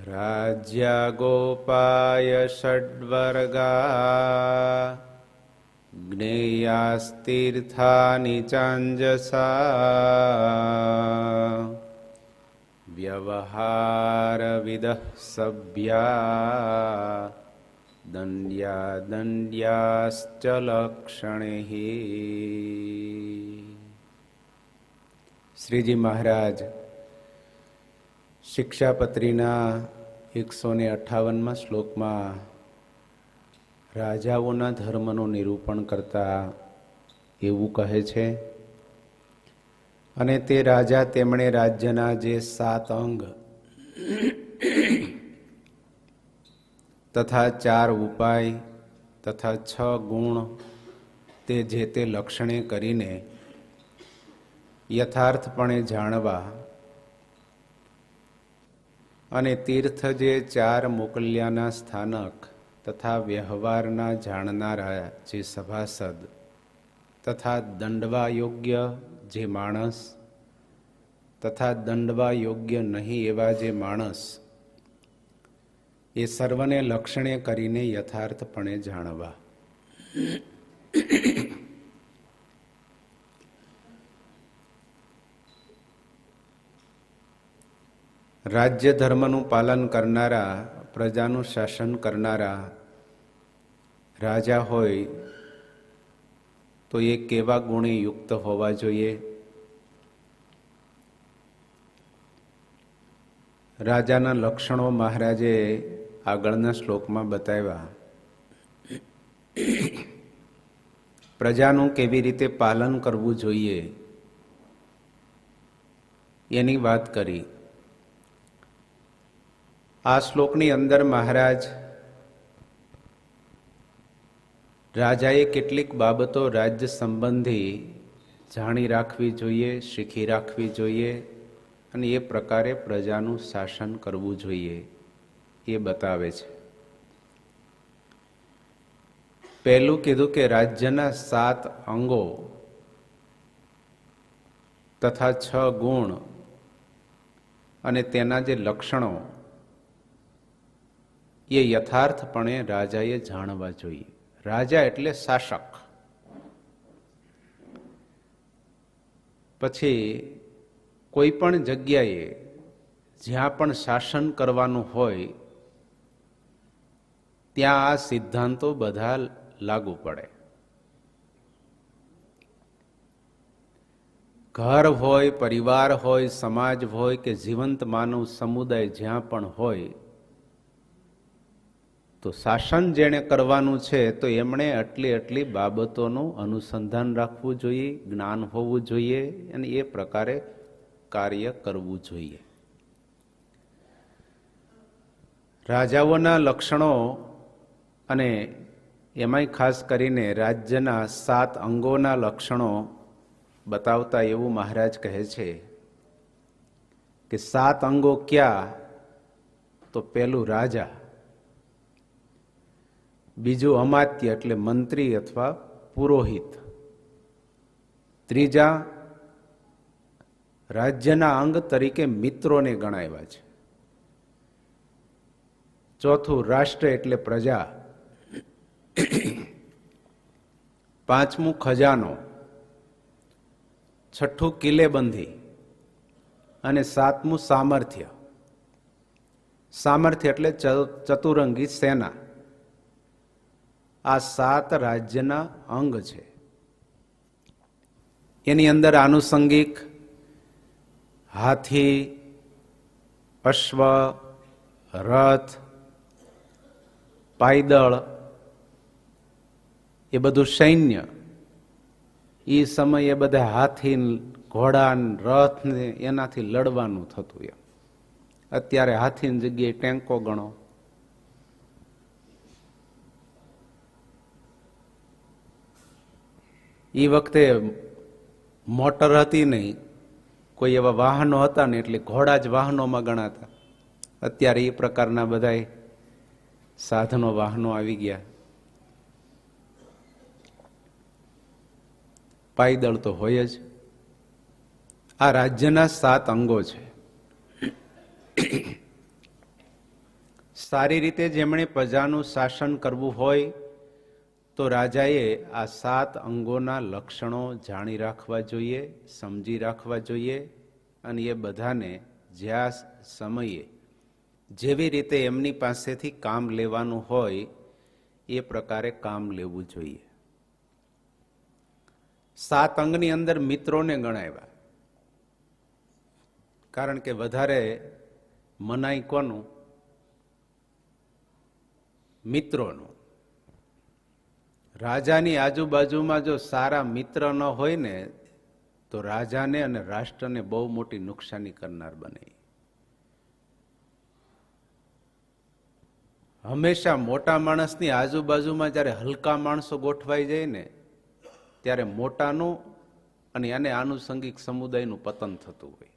રાજ્યાગોપાય ષડ્વર્ગા જ્ઞેયાસ્તીર્થાનિ ચાંજસા વ્યવહારવિદઃ સભ્યા દંડ્યાશ્ચ લક્ષણૈઃ. શ્રીજી મહારાજ શિક્ષાપત્રીના 158મા શ્લોકમાં રાજાઓના ધર્મનું નિરૂપણ કરતા એવું કહે છે. અને તે રાજા તેમણે રાજ્યના જે 7 અંગ તથા 4 ઉપાય તથા 6 ગુણ તે જે તે લક્ષણે કરીને યથાર્થપણે જાણવા અને તીર્થ જે 4 મોકલ્યાના સ્થાનક તથા વ્યવહારના જાણનારા જે સભાસદ તથા દંડવા યોગ્ય જે માણસ તથા દંડવા યોગ્ય નહીં એવા જે માણસ એ સર્વને લક્ષણે કરીને યથાર્થપણે જાણવા. રાજ્ય ધર્મનું પાલન કરનારા, પ્રજાનું શાસન કરનારા રાજા હોય તો એ કેવા ગુણે યુક્ત હોવા જોઈએ? રાજાના લક્ષણો મહારાજે આગળના શ્લોકમાં બતાવ્યા. પ્રજાનું કેવી રીતે પાલન કરવું જોઈએ એની વાત કરી. આ શ્લોકની અંદર મહારાજ રાજાએ કેટલીક બાબતો રાજ્ય સંબંધી જાણી રાખવી જોઈએ, શીખી રાખવી જોઈએ અને એ પ્રકારે પ્રજાનું શાસન કરવું જોઈએ એ બતાવે છે. પહેલું કીધું કે રાજ્યના 7 અંગો તથા 6 ગુણ અને તેના જે લક્ષણો એ યથાર્થપણે રાજાએ જાણવા જોઈએ. રાજા એટલે શાસક. પછી કોઈ પણ જગ્યાએ જ્યાં પણ શાસન કરવાનું હોય ત્યાં આ સિદ્ધાંતો બધા લાગુ પડે. ઘર હોય, પરિવાર હોય, સમાજ હોય કે જીવંત માનવ સમુદાય જ્યાં પણ હોય તો શાસન જેણે કરવાનું છે તો એમણે આટલી બાબતોનું અનુસંધાન રાખવું જોઈએ, જ્ઞાન હોવું જોઈએ અને એ પ્રકારે કાર્ય કરવું જોઈએ. રાજાઓના લક્ષણો અને એમાંય ખાસ કરીને રાજ્યના 7 અંગોના લક્ષણો બતાવતા એવું મહારાજ કહે છે કે 7 અંગો ક્યાં? તો પહેલું રાજા, બીજું અમાત્ય એટલે મંત્રી અથવા પુરોહિત, ત્રીજા રાજ્યના અંગ તરીકે મિત્રોને ગણાવ્યા છે, ચોથું રાષ્ટ્ર એટલે પ્રજા, પાંચમું ખજાનો, છઠ્ઠું કિલ્લેબંધી અને સાતમું સામર્થ્ય. સામર્થ્ય એટલે ચતુરંગી સેના. આ 7 રાજ્યના અંગ છે. એની અંદર આનુષંગિક હાથી, અશ્વ, રથ, પાયદળ એ બધું સૈન્ય. એ સમયે બધા હાથી, ઘોડા, રથ ને એનાથી લડવાનું થતું. એમ અત્યારે હાથીની જગ્યાએ ટેન્કો ગણો. એ વખતે મોટર હતી નહીં, કોઈ એવા વાહનો હતા ને એટલે ઘોડા જ વાહનોમાં ગણાતા. અત્યારે એ પ્રકારના બધા સાધનો, વાહનો આવી ગયા. પાયદળ તો હોય જ. આ રાજ્યના 7 અંગો છે. સારી રીતે જેમણે પ્રજાનું શાસન કરવું હોય તો રાજાએ આ 7 અંગોના લક્ષણો જાણી રાખવા જોઈએ, સમજી રાખવા જોઈએ અને એ બધાને જ્યાં સમયે જેવી રીતે એમની પાસેથી કામ લેવાનું હોય એ પ્રકારે કામ લેવું જોઈએ. 7 અંગની અંદર મિત્રોને ગણાવ્યા, કારણ કે વધારે મનાઈ કોનું? મિત્રોનું. રાજાની આજુબાજુમાં જો સારા મિત્ર ન હોય ને તો રાજાને અને રાષ્ટ્રને બહુ મોટી નુકસાની કરનાર બને. હંમેશા મોટા માણસની આજુબાજુમાં જ્યારે હલકા માણસો ગોઠવાઈ જાય ને ત્યારે મોટાનું અને એને આનુષંગિક સમુદાયનું પતન થતું હોય.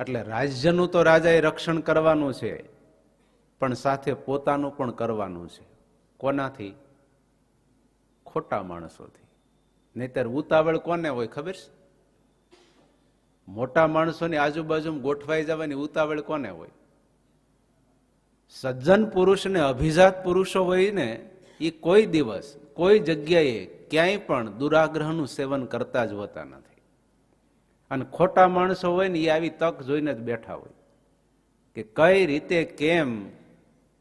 એટલે રાજ્યનું તો રાજાએ રક્ષણ કરવાનું છે, પણ સાથે પોતાનું પણ કરવાનું છે. કોનાથી? ખોટા માણસોથી. નહીતર ઉતાવળ કોને હોય ખબર છે? મોટા માણસોની આજુબાજુમાં ગોઠવાઈ જવાની ઉતાવળ કોને હોય? સજ્જન પુરુષ ને અભિજાત પુરુષો હોય ને એ કોઈ દિવસ કોઈ જગ્યાએ ક્યાંય પણ દુરાગ્રહનું સેવન કરતા જ હોતા નથી. અને ખોટા માણસો હોય ને એ આવી તક જોઈને જ બેઠા હોય કે કઈ રીતે, કેમ,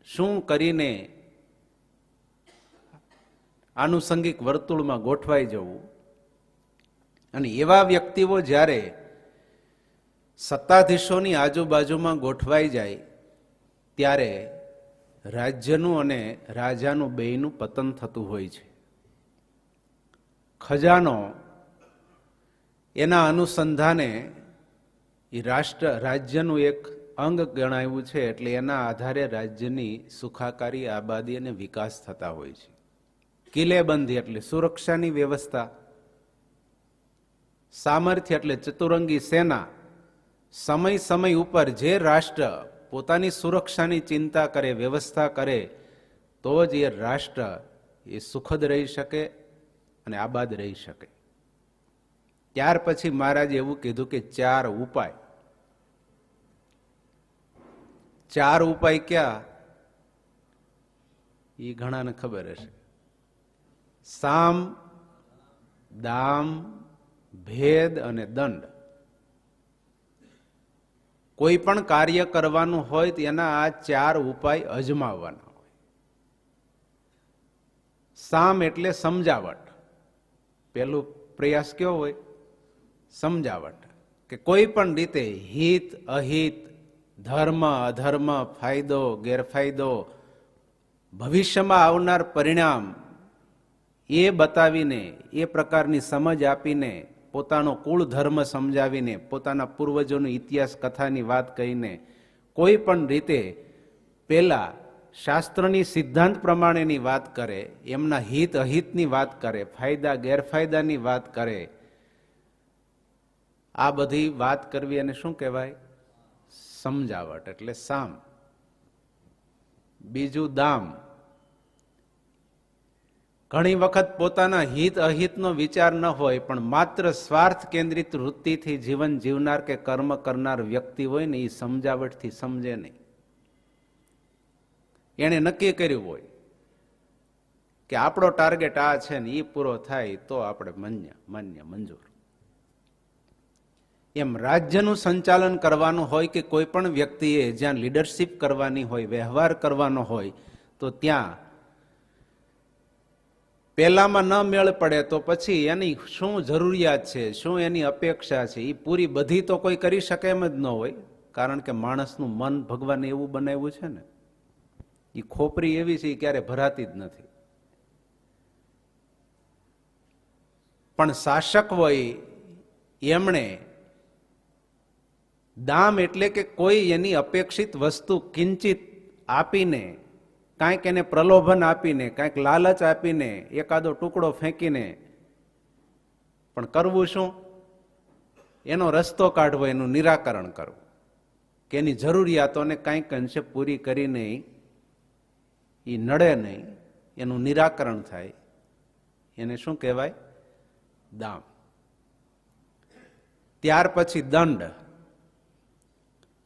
શું કરીને આનુષંગિક વર્તુળમાં ગોઠવાઈ જવું. અને એવા વ્યક્તિઓ જ્યારે સત્તાધીશોની આજુબાજુમાં ગોઠવાઈ જાય ત્યારે રાજ્યનું અને રાજાનું બેયનું પતન થતું હોય છે. ખજાનો એના અનુસંધાને એ રાજ્યનું એક અંગ ગણાવ્યું છે, એટલે એના આધારે રાજ્યની સુખાકારી, આબાદી અને વિકાસ થતા હોય છે. કિલ્લેબંધી એટલે સુરક્ષાની વ્યવસ્થા, સામર્થ્ય એટલે ચતુરંગી સેના. સમય સમય ઉપર જે રાષ્ટ્ર પોતાની સુરક્ષાની ચિંતા કરે, વ્યવસ્થા કરે, તો જ એ રાષ્ટ્ર એ સુખદ રહી શકે અને આબાદ રહી શકે. ત્યાર પછી મહારાજે એવું કીધું કે 4 ઉપાય. 4 ઉપાય ક્યાં? એ ઘણાને ખબર હશે. સામ, દામ, ભેદ અને દંડ. કોઈ પણ કાર્ય કરવાનું હોય તો એના આ 4 ઉપાય અજમાવવાના હોય. સામ એટલે સમજાવટ. પેલું પ્રયાસ કેવો હોય? સમજાવટ. કે કોઈ પણ રીતે હિત, અહિત, ધર્મ, અધર્મ, ફાયદો, ગેરફાયદો, ભવિષ્યમાં આવનાર પરિણામ એ બતાવીને, એ પ્રકારની સમજ આપીને, પોતાનો કુળ ધર્મ સમજાવીને, પોતાના પૂર્વજોનો ઇતિહાસ કથાની વાત કહીને કોઈ પણ રીતે પેલા શાસ્ત્રની સિદ્ધાંત પ્રમાણેની વાત કરે, એમના હિત અહિતની વાત કરે, ફાયદા ગેરફાયદાની વાત કરે. આ બધી વાત કરવી એને શું કહેવાય? સમજાવટ એટલે સામ. બીજું દામ. ઘણી વખત પોતાના હિત અહિતનો વિચાર ન હોય, પણ માત્ર સ્વાર્થ કેન્દ્રિત વૃત્તિથી જીવન જીવનાર કે કર્મ કરનાર વ્યક્તિ હોય ને એ સમજાવટથી સમજે નહીં. એને નક્કી કર્યું હોય કે આપણો ટાર્ગેટ આ છે ને એ પૂરો થાય તો આપણે માન્ય મંજૂર. એમ રાજ્યનું સંચાલન કરવાનું હોય કે કોઈ પણ વ્યક્તિએ જ્યાં લીડરશીપ કરવાની હોય, વ્યવહાર કરવાનો હોય, તો ત્યાં પહેલામાં ન મેળ પડે તો પછી એની શું જરૂરિયાત છે, શું એની અપેક્ષા છે, એ પૂરી બધી તો કોઈ કરી શકે એમ જ ન હોય. કારણ કે માણસનું મન ભગવાને એવું બનાવ્યું છે ને, એ ખોપરી એવી છે એ ક્યારે ભરાતી જ નથી. પણ શાસક હોય એમણે દામ એટલે કે કોઈ એની અપેક્ષિત વસ્તુ કિંચિત આપીને, કાંઈક એને પ્રલોભન આપીને, કાંઈક લાલચ આપીને, એકાદો ટુકડો ફેંકીને, પણ કરવું શું? એનો રસ્તો કાઢવો, એનું નિરાકરણ કરવું, કે એની જરૂરિયાતોને કાંઈક અંશે પૂરી કરીને એ નડે નહીં, એનું નિરાકરણ થાય. એને શું કહેવાય? દામ. ત્યાર પછી દંડ.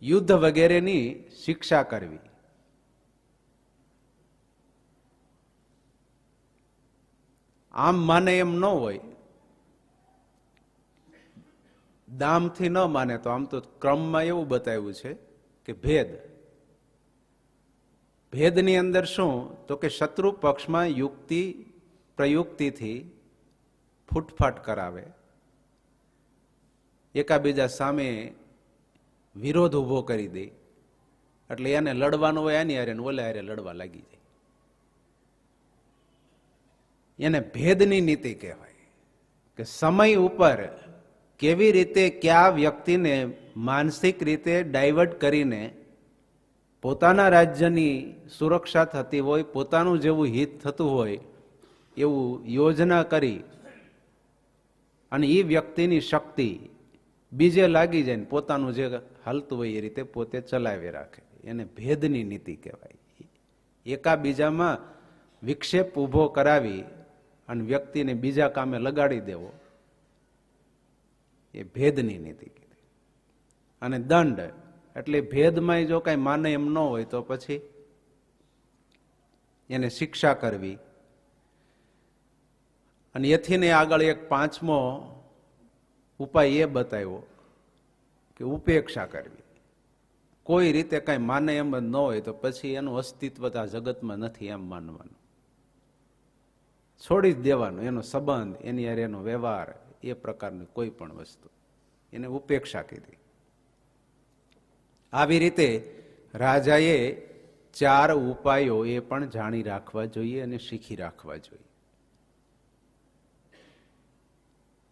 યુદ્ધ વગેરેની શિક્ષા કરવી. આમ માને એમ ન હોય, દામથી ન માને તો આમ તો ક્રમમાં એવું બતાવ્યું છે કે ભેદની અંદર શું તો કે શત્રુ પક્ષમાં યુક્તિ પ્રયુક્તિથી ફૂટફાટ કરાવે, એકાબીજા સામે વિરોધ ઉભો કરી દે, એટલે એને લડવાનું હોય આની હારે ઓલે હારે લડવા લાગી જાય. એને ભેદની નીતિ કહેવાય કે સમય ઉપર કેવી રીતે કયા વ્યક્તિને માનસિક રીતે ડાયવર્ટ કરીને પોતાના રાજ્યની સુરક્ષા થતી હોય, પોતાનું જેવું હિત થતું હોય એવું યોજના કરી અને એ વ્યક્તિની શક્તિ બીજે લાગી જાય ને પોતાનું જે હાલતું હોય એ રીતે પોતે ચલાવી રાખે, એને ભેદની નીતિ કહેવાય. એકાબીજામાં વિક્ષેપ ઊભો કરાવી અને વ્યક્તિને બીજા કામે લગાડી દેવો એ ભેદની નીતિ કીધી. અને દંડ એટલે ભેદમાં જો કઈ માને એમ ન હોય તો પછી એને શિક્ષા કરવી. અને એથી ને આગળ એક પાંચમો ઉપાય એ બતાવ્યો કે ઉપેક્ષા કરવી. કોઈ રીતે કઈ માને એમ જ ન હોય તો પછી એનું અસ્તિત્વ આ જગતમાં નથી એમ માનવાનું, છોડી જ દેવાનું. એનો સંબંધ, એની હારે એનો વ્યવહાર, એ પ્રકારની કોઈ પણ વસ્તુ એને ઉપેક્ષા કીધી. આવી રીતે રાજાએ 4 ઉપાયો એ પણ જાણી રાખવા જોઈએ અને શીખી રાખવા જોઈએ.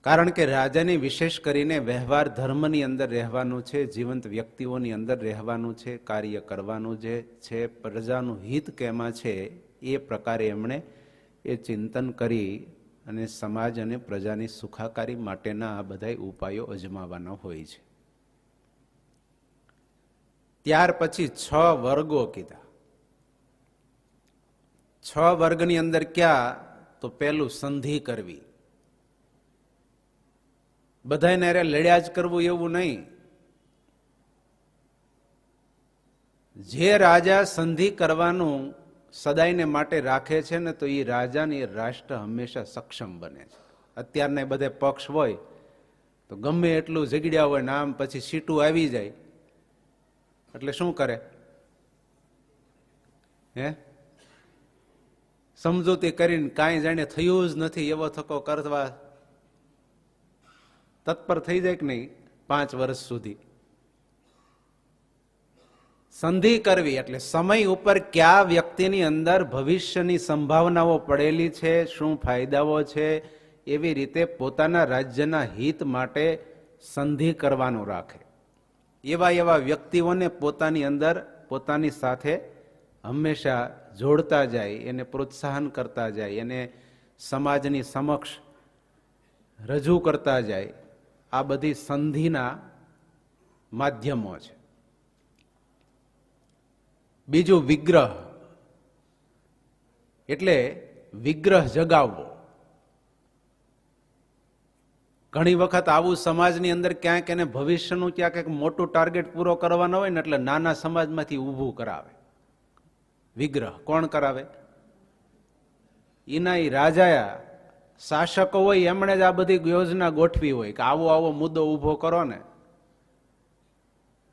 કારણ કે રાજાને વિશેષ કરીને વ્યવહાર ધર્મની અંદર રહેવાનું છે, જીવંત વ્યક્તિઓની અંદર રહેવાનું છે, કાર્ય કરવાનું જે છે, પ્રજાનું હિત કેમાં છે એ પ્રકારે એમણે એ ચિંતન કરી અને સમાજ અને પ્રજાની સુખાકારી માટેના આ બધા ઉપાયો અજમાવવાના હોય છે. ત્યાર પછી 6 વર્ગો કીધા. 6 વર્ગની અંદર ક્યાં તો પહેલું સંધિ કરવી. બધાને અરે લડ્યા જ કરવું એવું નહીં. જે રાજા સંધિ કરવાનું સદાયને માટે રાખે છે ને તો એ રાજાની રાષ્ટ્ર હંમેશા સક્ષમ બને છે. અત્યારના બધે પક્ષ હોય તો ગમે એટલું ઝઘડ્યા હોય ને આમ પછી સીટું આવી જાય એટલે શું કરે? સમજૂતી કરીને કાંઈ જાણે થયું જ નથી એવો થકો કરવા તત્પર થઈ જાય કે નહીં 5 વર્ષ સુધી. સંધિ કરવી એટલે સમય ઉપર કયા વ્યક્તિની અંદર ભવિષ્યની સંભાવનાઓ પડેલી છે, શું ફાયદાઓ છે, એવી રીતે પોતાના રાજ્યના હિત માટે સંધિ કરવાનું રાખે. એવા વ્યક્તિઓને પોતાની અંદર પોતાની સાથે હંમેશા જોડતા જાય, એને પ્રોત્સાહન કરતા જાય, એને સમાજની સમક્ષ રજૂ કરતા જાય. આ બધી સંધિના માધ્યમો છે. બીજું વિગ્રહ એટલે વિગ્રહ જગાવવો. ઘણી વખત આવું સમાજની અંદર ક્યાંક એને ભવિષ્યનું ક્યાંક એક મોટું ટાર્ગેટ પૂરો કરવાનો હોય ને એટલે નાના સમાજમાંથી ઊભું કરાવે. વિગ્રહ કોણ કરાવે? એના રાજા શાસકો હોય એમણે જ આ બધી યોજના ગોઠવી હોય કે આવો મુદ્દો ઊભો કરો ને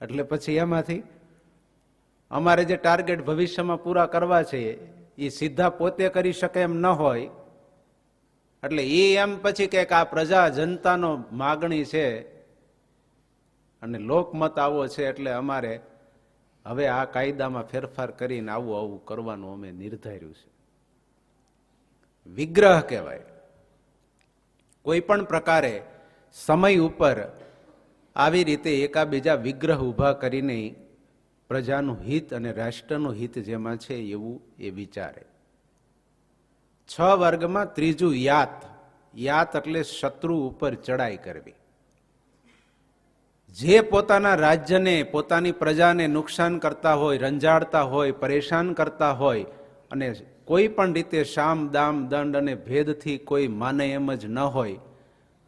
એટલે પછી એમાંથી અમારે જે ટાર્ગેટ ભવિષ્યમાં પૂરા કરવા છે એ સીધા પોતે કરી શકે એમ ન હોય એટલે એ એમ પછી કે આ પ્રજા જનતાનો માગણી છે અને લોકમત આવો છે એટલે અમારે હવે આ કાયદામાં ફેરફાર કરીને આવું કરવાનું અમે નિર્ધાર્યું છે. વિગ્રહ કહેવાય. કોઈ પણ પ્રકારે સમય ઉપર આવી રીતે એકાબીજા વિગ્રહ ઊભા કરીને પ્રજાનું હિત અને રાષ્ટ્રનું હિત જેમાં છે એવું એ વિચારે. 6 વર્ગમાં ત્રીજું યાત. યાત એટલે શત્રુ ઉપર ચડાઈ કરવી. જે પોતાના રાજ્યને, પોતાની પ્રજાને નુકસાન કરતા હોય, રંજાડતા હોય, પરેશાન કરતા હોય અને કોઈ પણ રીતે શામ દામ દંડ અને ભેદથી કોઈ માને એમ જ ન હોય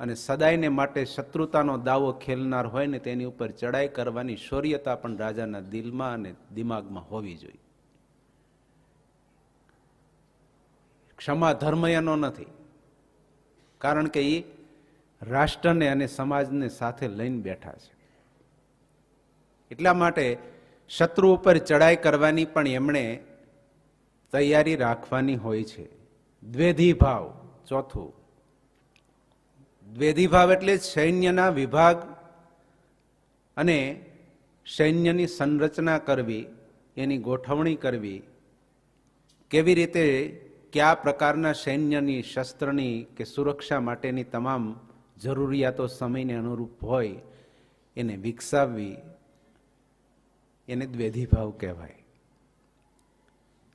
અને સદાયને માટે શત્રુતાનો દાવો ખેલનાર હોય ને તેની ઉપર ચડાઈ કરવાની શૌર્યતા પણ રાજાના દિલમાં અને દિમાગમાં હોવી જોઈએ. ક્ષમા ધર્મ એનો નથી, કારણ કે એ રાષ્ટ્રને અને સમાજને સાથે લઈને બેઠા છે. એટલા માટે શત્રુ ઉપર ચડાઈ કરવાની પણ એમણે તૈયારી રાખવાની હોય છે. દ્વેધી ભાવ, ચોથું દ્વેધી ભાવ એટલે સૈન્યના વિભાગ અને સૈન્યની સંરચના કરવી, એની ગોઠવણી કરવી, કેવી રીતે કયા પ્રકારના સૈન્યની શસ્ત્રની કે સુરક્ષા માટેની તમામ જરૂરિયાતો સમયને અનુરૂપ હોય એને વિકસાવવી, એને દ્વેધી ભાવ કહેવાય.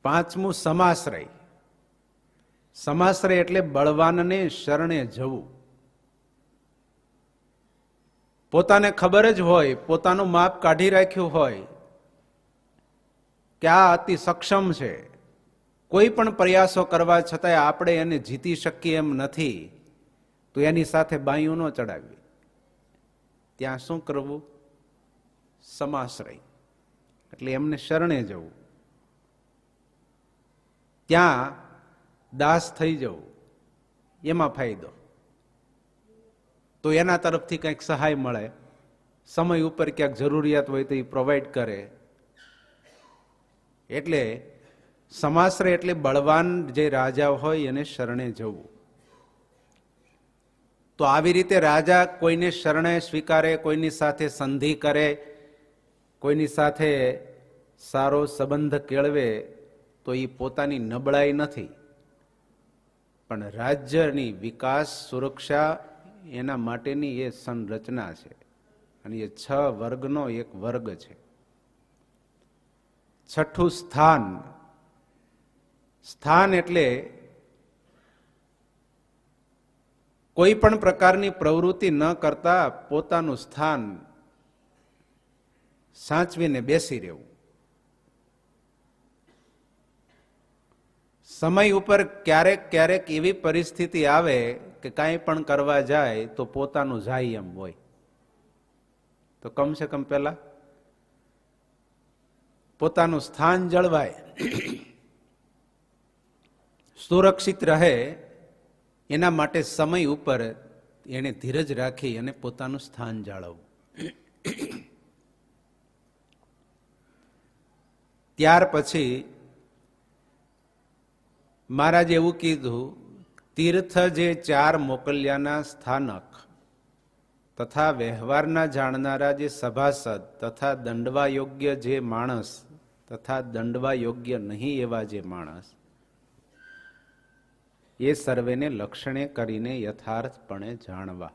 પાંચમું સમાશ્રય. સમાશ્રય એટલે બળવાનને શરણે જવું. પોતાને ખબર જ હોય, પોતાનું માપ કાઢી રાખ્યું હોય કે આ અતિ સક્ષમ છે, કોઈ પણ પ્રયાસો કરવા છતાંય આપણે એને જીતી શકીએ એમ નથી, તો એની સાથે બાયું ન ચડાવવી. ત્યાં શું કરવું? સમાશ્રય એટલે એમને શરણે જવું, ત્યાં દાસ થઈ જવું, એમાં ફાયદો. તો એના તરફથી કંઈક સહાય મળે, સમય ઉપર ક્યાંક જરૂરિયાત હોય તો એ પ્રોવાઈડ કરે. એટલે સમાશ્રય એટલે બળવાન જે રાજા હોય એને શરણે જવું. તો આવી રીતે રાજા કોઈને શરણે સ્વીકારે, કોઈની સાથે સંધિ કરે, કોઈની સાથે સારો સંબંધ કેળવે, તો એ પોતાની નબળાઈ નથી, પણ રાજ્યની વિકાસ, સુરક્ષા એના માટેની એ સંરચના છે. અને એ 6 વર્ગનો એક વર્ગ છે. છઠ્ઠું સ્થાન. સ્થાન એટલે કોઈ પણ પ્રકારની પ્રવૃત્તિ ન કરતા પોતાનું સ્થાન સાચવીને બેસી રહેવું. સમય ઉપર ક્યારેક ક્યારેક એવી પરિસ્થિતિ આવે કે કાંઈ પણ કરવા જાય તો પોતાનું જાય એમ હોય, તો કમસે કમ પહેલા પોતાનું સ્થાન જળવાય, સુરક્ષિત રહે, એના માટે સમય ઉપર એને ધીરજ રાખી અને પોતાનું સ્થાન જાળવવું. ત્યાર પછી મહારાજે એવું કીધું, તીર્થ જે 4 મોકલ્યાના સ્થાનક તથા વ્યવહારના જાણનારા જે સભાસદ તથા દંડવા યોગ્ય જે માણસ તથા દંડવા યોગ્ય નહીં એવા જે માણસ, એ સર્વેને લક્ષણે કરીને યથાર્થપણે જાણવા.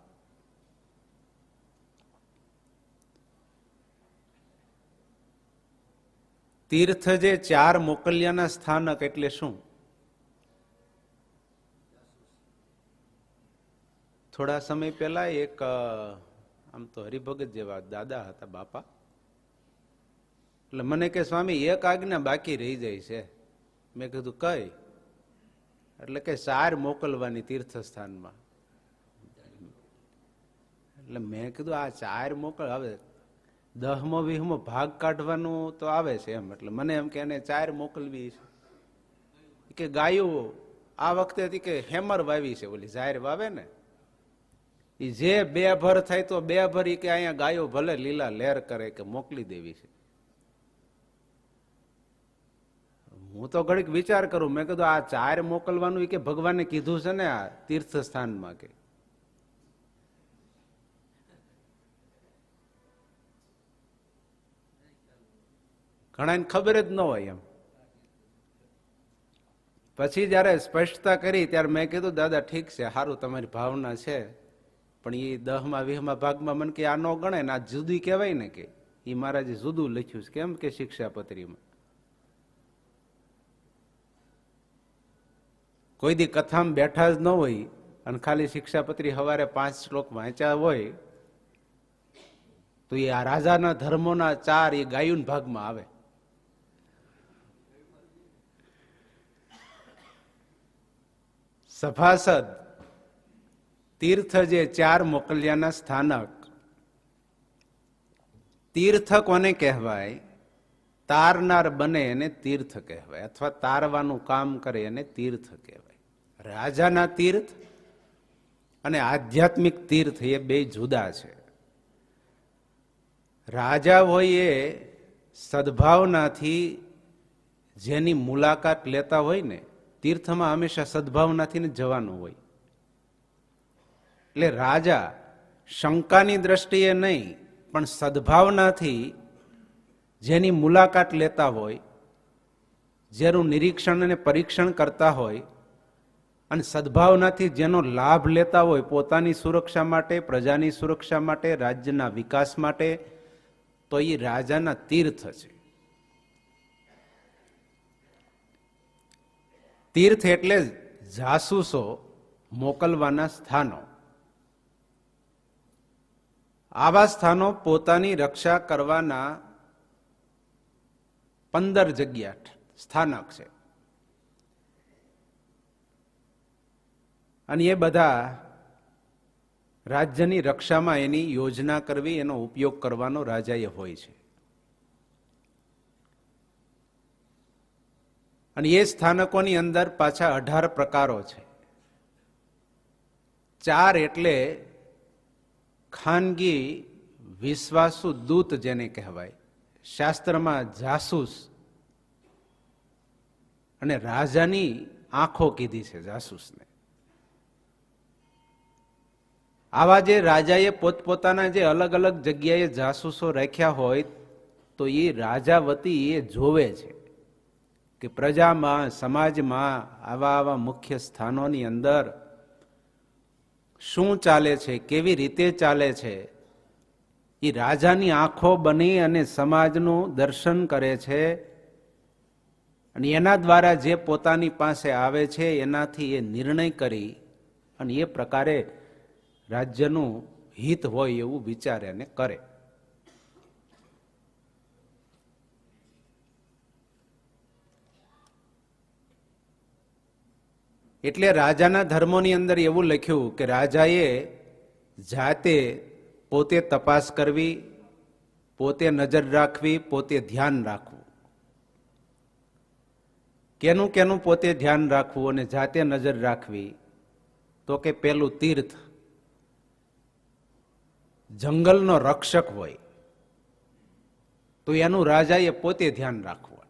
તીર્થ જે 4 મોકલ્યાના સ્થાનક એટલે શું? થોડા સમય પહેલા એક આમ તો હરિભગત જેવા દાદા હતા, બાપા, એટલે મને કે સ્વામી એક આજ્ઞા બાકી રહી જાય છે. મેં કીધું કઈ? એટલે કે 4 મોકલવાની તીર્થસ્થાનમાં. એટલે મેં કીધું આ 4 મોકલ, હવે 10મો 20મો ભાગ કાઢવાનું તો આવે છે એમ. એટલે મને એમ કે એને 4 મોકલવી છે કે ગાયું આ વખતે કે હેમર વાવી છે, ઓલી જાહેર વાવે ને, એ જે 2 ભર થાય તો 2 ભર કે અહીંયા ગાયો ભલે લીલા લહેર કરે કે મોકલી દેવી છે. હું તો ઘડીક વિચાર કરું, મેં કીધું આ 4 મોકલવાનું કે ભગવાને કીધું છે ને આ તીર્થ સ્થાનમાં, કે ઘણાને ખબર જ ન હોય એમ. પછી જયારે સ્પષ્ટતા કરી ત્યારે મેં કીધું દાદા ઠીક છે, સારું તમારી ભાવના છે, પણ એ 10મા 20મા ભાગમાં મને કે આ ન ગણે ને, આ જુદી કહેવાય ને, કે એ મહારાજે જુદું લખ્યું છે. કેમ? કે શિક્ષાપત્રીમાં કોઈ દી કથામાં બેઠા જ ન હોય અને ખાલી શિક્ષાપત્રી સવારે 5 શ્લોક વાંચ્યા હોય તો એ આ રાજાના ધર્મોના 4 એ ગાયું ભાગમાં આવે. સભાસદ તીર્થ જે 4 મોકલ્યાના સ્થાનક, તીર્થ કોને કહેવાય? તારનાર બને એને તીર્થ કહેવાય, અથવા તારવાનું કામ કરે એને તીર્થ કહેવાય. રાજાના તીર્થ અને આધ્યાત્મિક તીર્થ એ બે જુદા છે. રાજા હોય એ સદભાવનાથી જેની મુલાકાત લેતા હોય ને, તીર્થમાં હંમેશા સદભાવનાથી ને જવાનું હોય. એટલે રાજા શંકાની દ્રષ્ટિએ નહીં, પણ સદભાવનાથી જેની મુલાકાત લેતા હોય, જેનું નિરીક્ષણ અને પરીક્ષણ કરતા હોય, અને સદભાવનાથી જેનો લાભ લેતા હોય, પોતાની સુરક્ષા માટે, પ્રજાની સુરક્ષા માટે, રાજ્યના વિકાસ માટે, તો એ રાજાના તીર્થ છે. તીર્થ એટલે જાસૂસો મોકલવાના સ્થાનો. આવા સ્થાનો પોતાની રક્ષા કરવાના 15 જગ્યા સ્થાનક છે. અને એ બધા રાજ્યની રક્ષામાં એની યોજના કરવી, એનો ઉપયોગ કરવાનો રાજાએ હોય છે. અને એ સ્થાનકોની અંદર પાછા 18 પ્રકારો છે. 4 એટલે ખાનગી વિશ્વાસુ દૂત જેને કહેવાય, શાસ્ત્રમાં જાસૂસ, અને રાજાની આંખો કીધી છે જાસૂસને. આવા જે રાજાએ પોતપોતાના જે અલગ અલગ જગ્યાએ જાસૂસો રાખ્યા હોય, તો એ રાજા વતી એ જોવે છે કે પ્રજામાં, સમાજમાં આવા મુખ્ય સ્થાનોની અંદર શું ચાલે છે, કેવી રીતે ચાલે છે. એ રાજાની આંખો બની અને સમાજનું દર્શન કરે છે. અને એના દ્વારા જે પોતાની પાસે આવે છે એનાથી એ નિર્ણય કરી અને એ પ્રકારે રાજ્યનું હિત હોય એવું વિચારે અને કરે. એટલે રાજાના ધર્મોની અંદર એવું લખ્યું કે રાજાએ જાતે પોતે તપાસ કરવી, પોતે નજર રાખવી, પોતે ધ્યાન રાખવું. કેનું કેનું પોતે ધ્યાન રાખવું અને જાતે નજર રાખવી? તો કે પેલું તીર્થ. જંગલનો રક્ષક હોય તો એનું રાજાએ પોતે ધ્યાન રાખવું.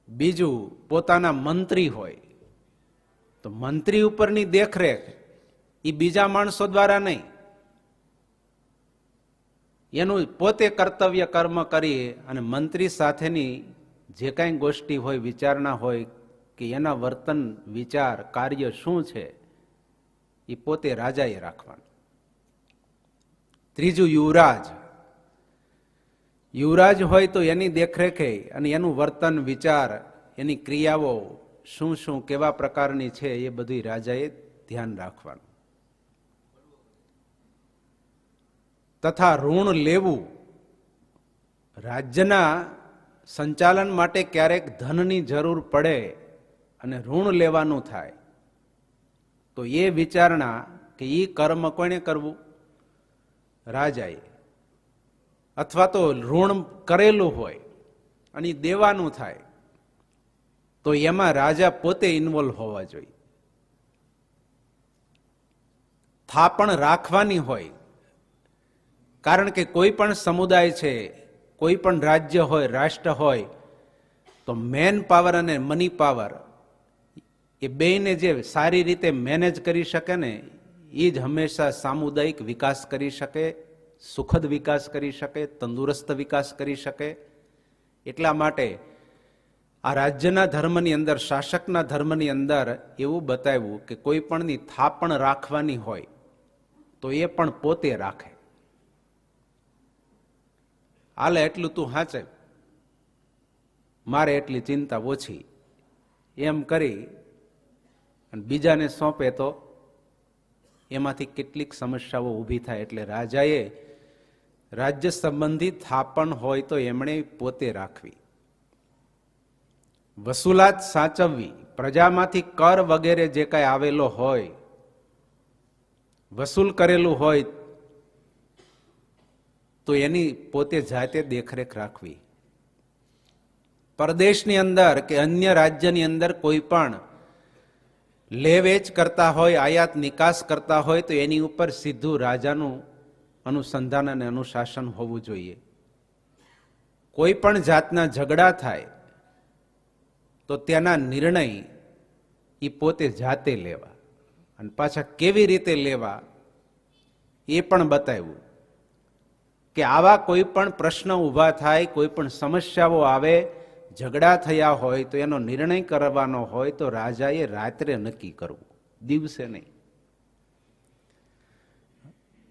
બીજું, પોતાના મંત્રી હોય તો મંત્રી ઉપરની દેખરેખ એ બીજા માણસો દ્વારા નહીં, એનું પોતે કર્તવ્ય કર્મ કરી અને મંત્રી સાથેની જે કાંઈ ગોષ્ઠી હોય, વિચારણા હોય, કે એના વર્તન, વિચાર, કાર્ય શું છે એ પોતે રાજાએ રાખવાનું. ત્રીજું, યુવરાજ. યુવરાજ હોય તો એની દેખરેખે અને એનું વર્તન, વિચાર, એની ક્રિયાઓ શું શું કેવા પ્રકારની છે એ બધું રાજાએ ધ્યાન રાખવાનું. તથા ઋણ લેવું. રાજ્યના સંચાલન માટે ક્યારેક ધનની જરૂર પડે અને ઋણ લેવાનું થાય તો એ વિચારણા કે એ કર્મ કોને કરવું? રાજાએ. અથવા તો ઋણ કરેલું હોય અને દેવાનું થાય તો એમાં રાજા પોતે ઇન્વોલ્વ હોવા જોઈએ. થાપણ રાખવાની હોય, કારણ કે કોઈ પણ સમુદાય છે, કોઈ પણ રાજ્ય હોય, રાષ્ટ્ર હોય, તો મેન પાવર અને મની પાવર એ બેયને જે સારી રીતે મેનેજ કરી શકે ને, એ જ હંમેશા સામુદાયિક વિકાસ કરી શકે, સુખદ વિકાસ કરી શકે, તંદુરસ્ત વિકાસ કરી શકે. એટલા માટે આ રાજ્યના ધર્મની અંદર, શાસકના ધર્મની અંદર એવું બતાવ્યું કે કોઈ પણની થાપણ રાખવાની હોય તો એ પણ પોતે રાખે. હાલે એટલું તું હાચે, મારે એટલી ચિંતા ઓછી, એમ કરી અને બીજાને સોંપે તો એમાંથી કેટલીક સમસ્યાઓ ઊભી થાય. એટલે રાજાએ રાજ્ય સંબંધી થાપણ હોય તો એમણે પોતે રાખવી. વસૂલાત સાચવવી. પ્રજામાંથી કર વગેરે જે કાંઈ આવેલો હોય વસૂલ કરેલું હોય તો એની પોતે જાતે દેખરેખ રાખવી. પરદેશની અંદર કે અન્ય રાજ્યની અંદર કોઈ પણ લે વેચ કરતા હોય, આયાત નિકાસ કરતા હોય તો એની ઉપર સીધું રાજાનું અનુસંધાન અને અનુશાસન હોવું જોઈએ. કોઈ પણ જાતના ઝઘડા થાય તો તેના નિર્ણય એ પોતે જાતે લેવા, અને પાછા કેવી રીતે લેવા એ પણ બતાવ્યું કે આવા કોઈ પણ પ્રશ્ન ઊભા થાય, કોઈ પણ સમસ્યાઓ આવે, ઝઘડા થયા હોય તો એનો નિર્ણય કરવાનો હોય તો રાજાએ રાત્રે નક્કી કરવું, દિવસે નહીં.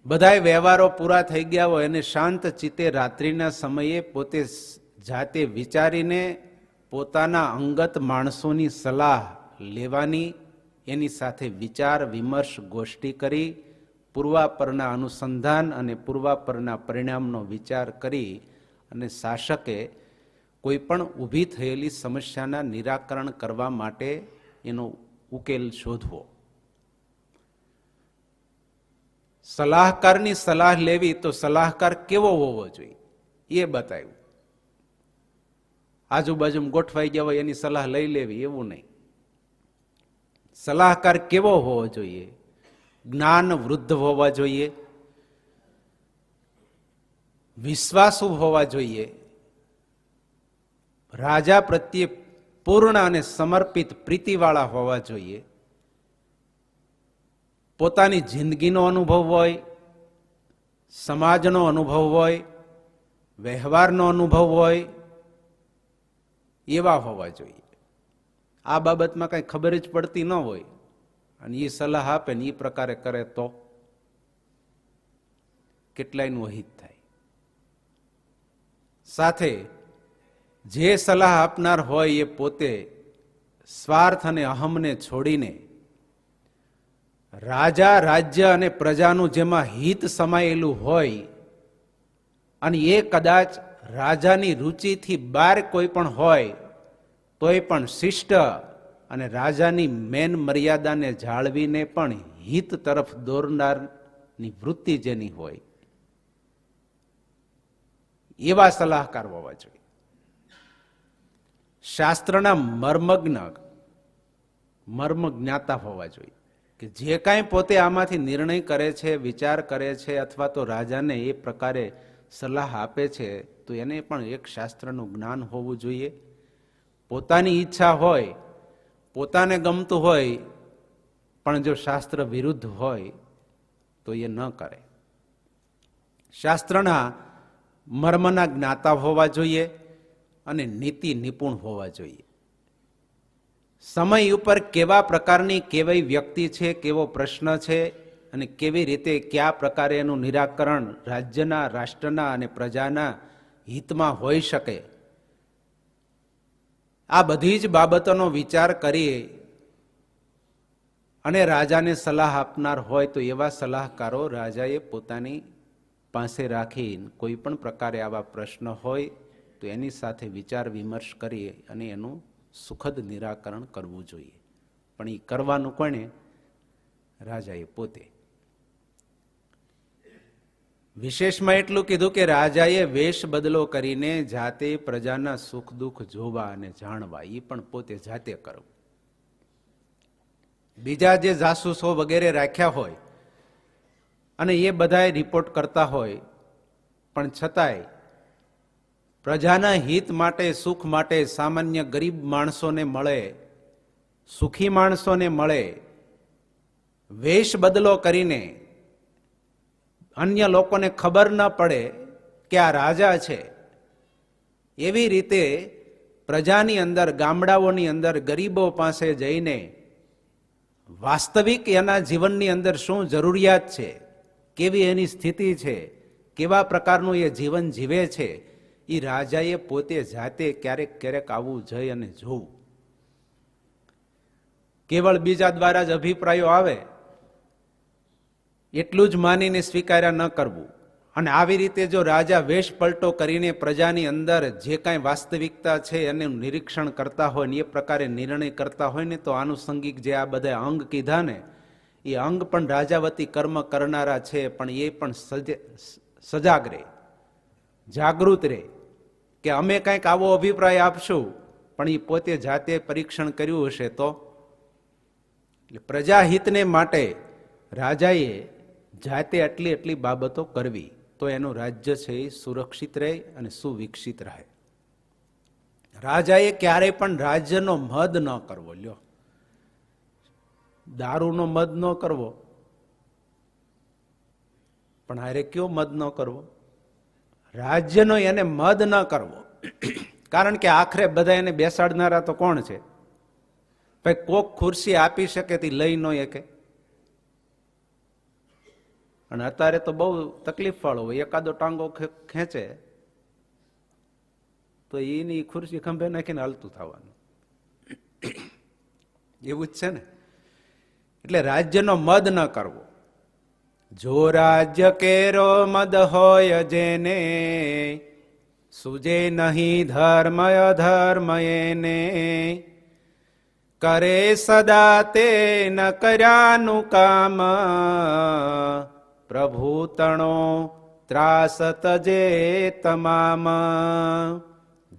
બધાય વ્યવહારો પૂરા થઈ ગયા હોય અને શાંત ચિત્તે રાત્રિના સમયે પોતે જાતે વિચારીને પોતાના અંગત માણસોની સલાહ લેવાની, એની સાથે વિચાર વિમર્શ ગોષ્ઠી કરી પૂર્વાપરના અનુસંધાન અને પૂર્વાપરના પરિણામનો વિચાર કરી અને શાસકે કોઈ પણ ઊભી થયેલી સમસ્યાના નિરાકરણ કરવા માટે એનો ઉકેલ શોધવો. સલાહકારની સલાહ લેવી તો સલાહકાર કેવો હોવો જોઈએ એ બતાવ્યું. આજુબાજુ ગોઠવાઈ ગયા હોય એની સલાહ લઈ લેવી એવું નહીં. સલાહકાર કેવો હોવો જોઈએ? જ્ઞાન વૃદ્ધ હોવા જોઈએ, વિશ્વાસુ હોવા જોઈએ, રાજા પ્રત્યે પૂર્ણ અને સમર્પિત પ્રીતિવાળા હોવા જોઈએ, પોતાની જિંદગીનો અનુભવ હોય, સમાજનો અનુભવ હોય, વ્યવહારનો અનુભવ હોય, એવા હોવા જોઈએ. આ બાબતમાં કઈ ખબર જ પડતી ન હોય અને એ સલાહ આપે ને એ પ્રકારે કરે તો કેટલાયનું અહિત થાય. સાથે જે સલાહ આપનાર હોય એ પોતે સ્વાર્થ અને અહમને છોડીને રાજા, રાજ્ય અને પ્રજાનું જેમાં હિત સમાયેલું હોય અને એ કદાચ રાજાની રુચિથી બહાર કોઈ પણ હોય તોય પણ શિષ્ટ અને રાજાની મેન મર્યાદાને જાળવીને પણ હિત તરફ દોરનારની વૃત્તિ જેની હોય એવા સલાહકાર હોવા જોઈએ. શાસ્ત્રના મર્મ જ્ઞાતા હોવા જોઈએ કે જે કાંઈ પોતે આમાંથી નિર્ણય કરે છે, વિચાર કરે છે અથવા તો રાજાને એ પ્રકારે સલાહ આપે છે તો એને પણ એક શાસ્ત્રનું જ્ઞાન હોવું જોઈએ. પોતાની ઈચ્છા હોય, પોતાને ગમતું હોય, પણ જો શાસ્ત્ર વિરુદ્ધ હોય તો એ ન કરે. શાસ્ત્રના મર્મના જ્ઞાતા હોવા જોઈએ અને નીતિ નિપુણ હોવા જોઈએ. સમય ઉપર કેવા પ્રકારની કેવી વ્યક્તિ છે, કેવો પ્રશ્ન છે અને કેવી રીતે કયા પ્રકારે એનું નિરાકરણ રાજ્યના, રાષ્ટ્રના અને પ્રજાના હિતમાં હોઈ શકે, આ બધી જ બાબતોનો વિચાર કરી અને રાજાને સલાહ આપનાર હોય તો એવા સલાહકારો રાજાએ પોતાની પાસે રાખી કોઈ પણ પ્રકારે આવા પ્રશ્ન હોય તો એની સાથે વિચાર વિમર્શ કરી અને એનું સુખદ નિરાકરણ કરવું જોઈએ. પણ એ કરવાનું કોને? રાજાએ પોતે. વિશેષમાં એટલું કીધું કે રાજાએ વેશ બદલો કરીને જાતે પ્રજાના સુખ દુઃખ જોવા અને જાણવા, એ પણ પોતે જાતે કરવું. બીજા જે જાસૂસો વગેરે રાખ્યા હોય અને એ બધાએ રિપોર્ટ કરતા હોય, પણ છતાંય પ્રજાના હિત માટે, સુખ માટે સામાન્ય ગરીબ માણસોને મળે, સુખી માણસોને મળે, વેશ બદલો કરીને અન્ય લોકોને ખબર ન પડે કે આ રાજા છે, એવી રીતે પ્રજાની અંદર, ગામડાઓની અંદર ગરીબો પાસે જઈને વાસ્તવિક એના જીવનની અંદર શું જરૂરિયાત છે, કેવી એની સ્થિતિ છે, કેવા પ્રકારનું એ જીવન જીવે છે, એ રાજાએ પોતે જાતે ક્યારેક ક્યારેક આવવું જઈ અને જોવું. કેવળ બીજા દ્વારા જ અભિપ્રાયો આવે એટલું જ માનીને સ્વીકાર્યા ન કરવું. અને આવી રીતે જો રાજા વેશ પલટો કરીને પ્રજાની અંદર જે કાંઈ વાસ્તવિકતા છે એનું નિરીક્ષણ કરતા હોય ને એ પ્રકારે નિર્ણય કરતા હોય ને તો આનુષંગિક જે આ બધા અંગ કીધા ને એ અંગ પણ રાજાવતી કર્મ કરનારા છે, પણ એ પણ સજાગ રહે, જાગૃત રહે કે અમે કંઈક આવો અભિપ્રાય આપશું, પણ એ પોતે જાતે પરીક્ષણ કર્યું હશે તો. એટલે પ્રજાહિતને માટે રાજાએ જાતે આટલી બાબતો કરવી, તો એનું રાજ્ય છે એ સુરક્ષિત રહે અને સુવિકસિત રહે. રાજાએ ક્યારેય પણ રાજ્યનો મદ ન કરવો. લ્યો, દારૂનો મદ ન કરવો, પણ હારે કયો મદ ન કરવો? રાજ્યનો એને મદ ન કરવો. કારણ કે આખરે બધા એને બેસાડનારા તો કોણ છે? ભાઈ કોક ખુરશી આપી શકે તે લઈ ન શકે. અને અત્યારે તો બહુ તકલીફ વાળો હોય, એકાદો ટાંગો ખેંચે તો એની ખુરશી ખંભે નાખીને હાલતું થવાનું. એવું જ છે ને. એટલે રાજ્યનો મદ ન કરવો. જો રાજ્ય કેરો મદ હોય જેને, સુજે નહીં ધર્મ અધર્મ એને, કરે સદા તે ન કર્યાનું કામ, પ્રભુ તણો ત્રાસ તજે તમામ.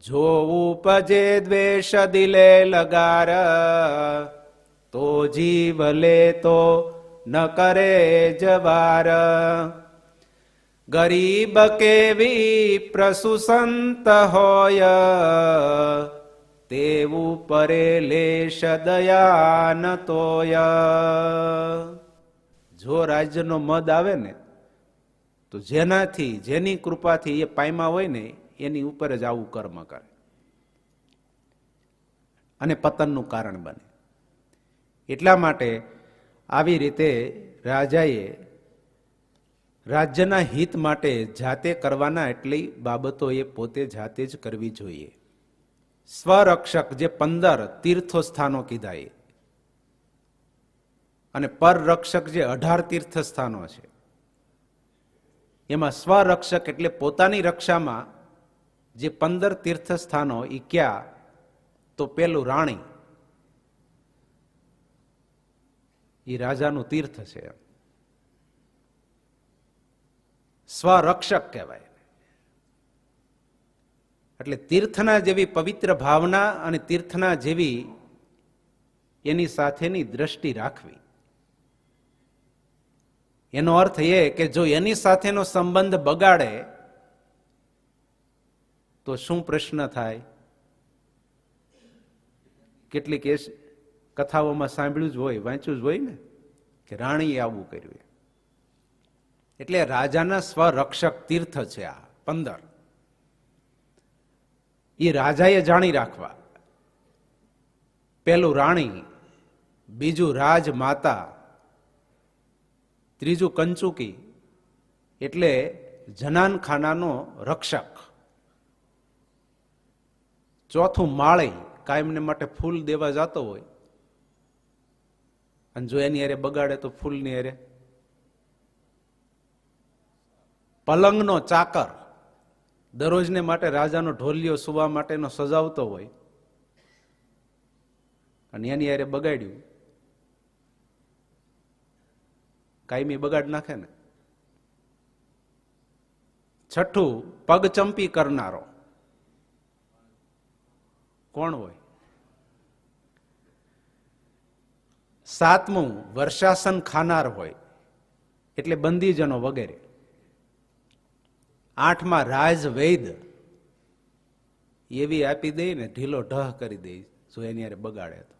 જો ઉપજે દ્વેષ દિલે લગાર, તો જીવ લે તો ન કરે જવાર. ગરીબ કેવી પ્રસુસંત હોય, તેવું પરે લેશ દયા ન તોય. જો રાજ્યનો મદ આવે ને તો જેનાથી, જેની કૃપાથી એ પાયમા હોય ને એની ઉપર જ આવું કર્મ કરે અને પતનનું કારણ બને. એટલા માટે આવી રીતે રાજાએ રાજ્યના હિત માટે જાતે કરવાના એટલી બાબતો એ પોતે જાતે જ કરવી જોઈએ. સ્વરક્ષક જે 15 તીર્થો સ્થાનો કીધા એ, અને પરરક્ષક જે 18 તીર્થ સ્થાનો છે, એમાં સ્વરક્ષક એટલે પોતાની રક્ષામાં જે 15 તીર્થ સ્થાનો એ ક્યાં? તો પેલું રાણી, એ રાજાનું તીર્થ છે, સ્વરક્ષક કહેવાય. એટલે તીર્થના જેવી પવિત્ર ભાવના અને તીર્થના જેવી એની સાથેની દ્રષ્ટિ રાખવી. એનો અર્થ એ કે જો એની સાથેનો સંબંધ બગાડે તો શું પ્રશ્ન થાય? કેટલીક એ કથાઓમાં સાંભળ્યું જ હોય, વાંચ્યું જ હોય ને, કે રાણીએ આવું કર્યું. એટલે રાજાના સ્વરક્ષક તીર્થ છે આ 15. એ રાજાએ જાણી રાખવા. પેલું રાણી, બીજું રાજમાતા, ત્રીજું કંચુકી એટલે જનાનખાનાનો રક્ષક, ચોથું માળી, કાયમને માટે ફૂલ દેવા જતો હોય અને જો એની હારે બગાડે તો ફૂલની હારે. પલંગનો ચાકર, દરરોજને માટે રાજાનો ઢોલિયો સુવા માટેનો સજાવતો હોય અને એની હારે બગાડ્યું, કાયમી બગાડ નાખે ને. છઠ્ઠું પગચંપી કરનારો કોણ હોય? સાતમું વર્ષાસન ખાનાર હોય એટલે બંદીજનો વગેરે. આઠમાં રાજવૈદ, એવી આપી દે ને ઢીલો ઢહ કરી દે જો એની હારે બગાડે તો.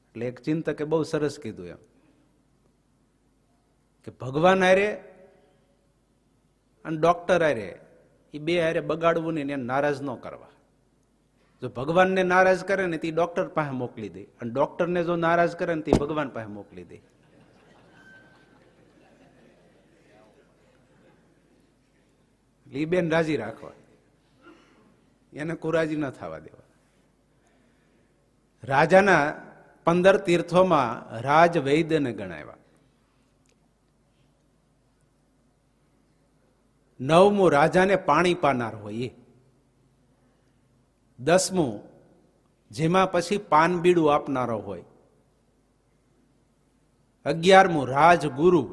એટલે એક ચિંતકે બહુ સરસ કીધું એમ કે ભગવાન હારે અને ડોક્ટર હારે એ બે હારે બગાડવું ને એને નારાજ ન કરવા. જો ભગવાનને નારાજ કરે ને તે ડોક્ટર પાસે મોકલી દે, અને ડોક્ટરને જો નારાજ કરે ને તે ભગવાન પાસે મોકલી દે. એ બેન રાજી રાખવા, એને કુરાજી ન થવા દેવા. રાજાના 15 તીર્થોમાં રાજવૈદ્યને ગણાવ્યા. 9મું રાજાને પાણી પાનાર હોય. 10મું જેમાં પછી પાન બીડું આપનારો હોય. 11મું રાજગુરુ.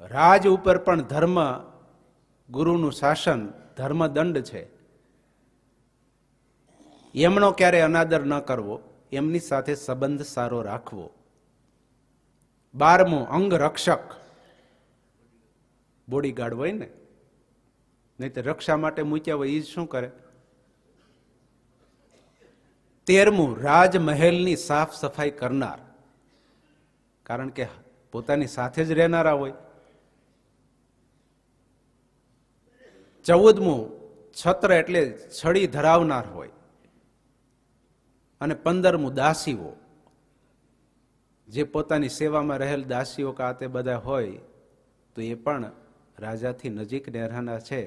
રાજ ઉપર પણ ધર્મ ગુરુનું શાસન, ધર્મદંડ છે. એમનો ક્યારે અનાદર ન કરવો, એમની સાથે સંબંધ સારો રાખવો. 12મું અંગરક્ષક. બોડીગાર્ડ હોય ને, નહીં તો રક્ષા માટે મૂક્યા હોય એ શું કરે. 13મું રાજમહેલની સાફ સફાઈ કરનાર, કારણ કે પોતાની સાથે જ રહેનારા હોય. 14મું છત્ર એટલે છડી ધરાવનાર હોય. અને 15મું દાસીઓ, જે પોતાની સેવામાં રહેલ દાસીઓ કે તે બધા હોય તો એ પણ રાજાથી નજીક રહેનારા છે.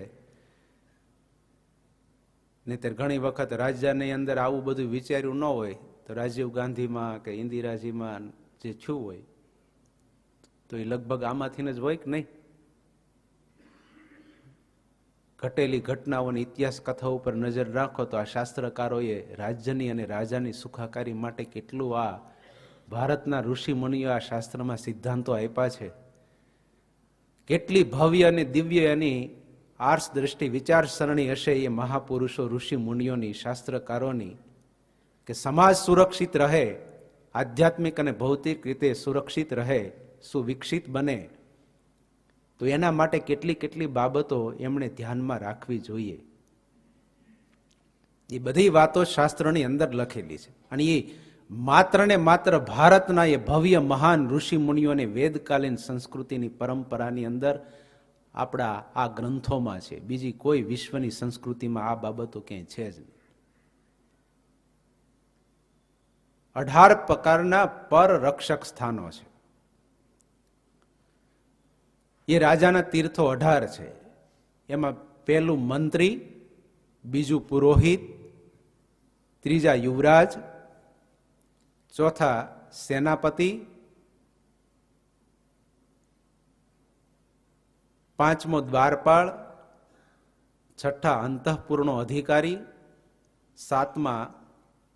નહીંતર ઘણી વખત રાજ્યની અંદર આવું બધું વિચાર્યું ન હોય તો રાજીવ ગાંધીમાં કે ઇન્દિરાજીમાં જે થયું હોય તો એ લગભગ આમાંથી જ હોય કે નહીં. ઘટેલી ઘટનાઓની ઇતિહાસ કથા ઉપર નજર રાખો તો આ શાસ્ત્રકારોએ રાજ્યની અને રાજાની સુખાકારી માટે કેટલું આ ભારતના ઋષિ મુનિઓ આ શાસ્ત્રમાં સિદ્ધાંતો આપ્યા છે. કેટલી ભવ્ય અને દિવ્ય એની આર્ષ દ્રષ્ટિ વિચારસરણી હશે એ મહાપુરુષો ઋષિ મુનિઓની, શાસ્ત્રકારોની, કે સમાજ સુરક્ષિત રહે, આધ્યાત્મિક અને ભૌતિક રીતે સુરક્ષિત રહે, સુવિકસિત બને, તો એના માટે કેટલી કેટલી બાબતો એમણે ધ્યાનમાં રાખવી જોઈએ. એ બધી વાતો શાસ્ત્રોની અંદર લખેલી છે. અને એ માત્ર ને માત્ર ભારતના એ ભવ્ય મહાન ઋષિ મુનિઓને વેદકાલીન સંસ્કૃતિની પરંપરાની અંદર આપણા આ ગ્રંથોમાં છે. બીજી કોઈ વિશ્વની સંસ્કૃતિમાં આ બાબતો ક્યાંય છે જ નહીં. 18 પ્રકારના પરરક્ષક સ્થાનો છે. એ રાજાના તીર્થો 18 છે. એમાં પહેલું મંત્રી, બીજું પુરોહિત, ત્રીજા યુવરાજ, ચોથા સેનાપતિ, 5મો દ્વારપાળ, 6ઠા અંતઃપુરનો અધિકારી, 7મા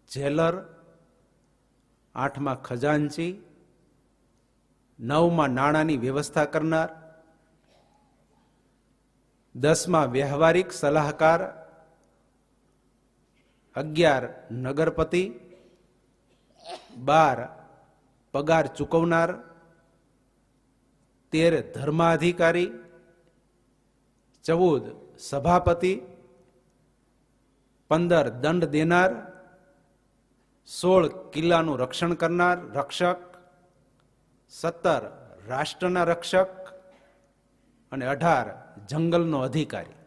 જેલર, 8મા ખજાનચી, 9મા નાણાંની વ્યવસ્થા કરનાર, 10મા વ્યવહારિક સલાહકાર, 11 નગરપતિ, 12 પગાર ચૂકવનાર, 13 ધર્માધિકારી, 14 સભાપતિ, 15 દંડ દેનાર, 16 કિલ્લાનું રક્ષણ કરનાર રક્ષક, 17 રાષ્ટ્રના રક્ષક અને 18 જંગલનો અધિકારી.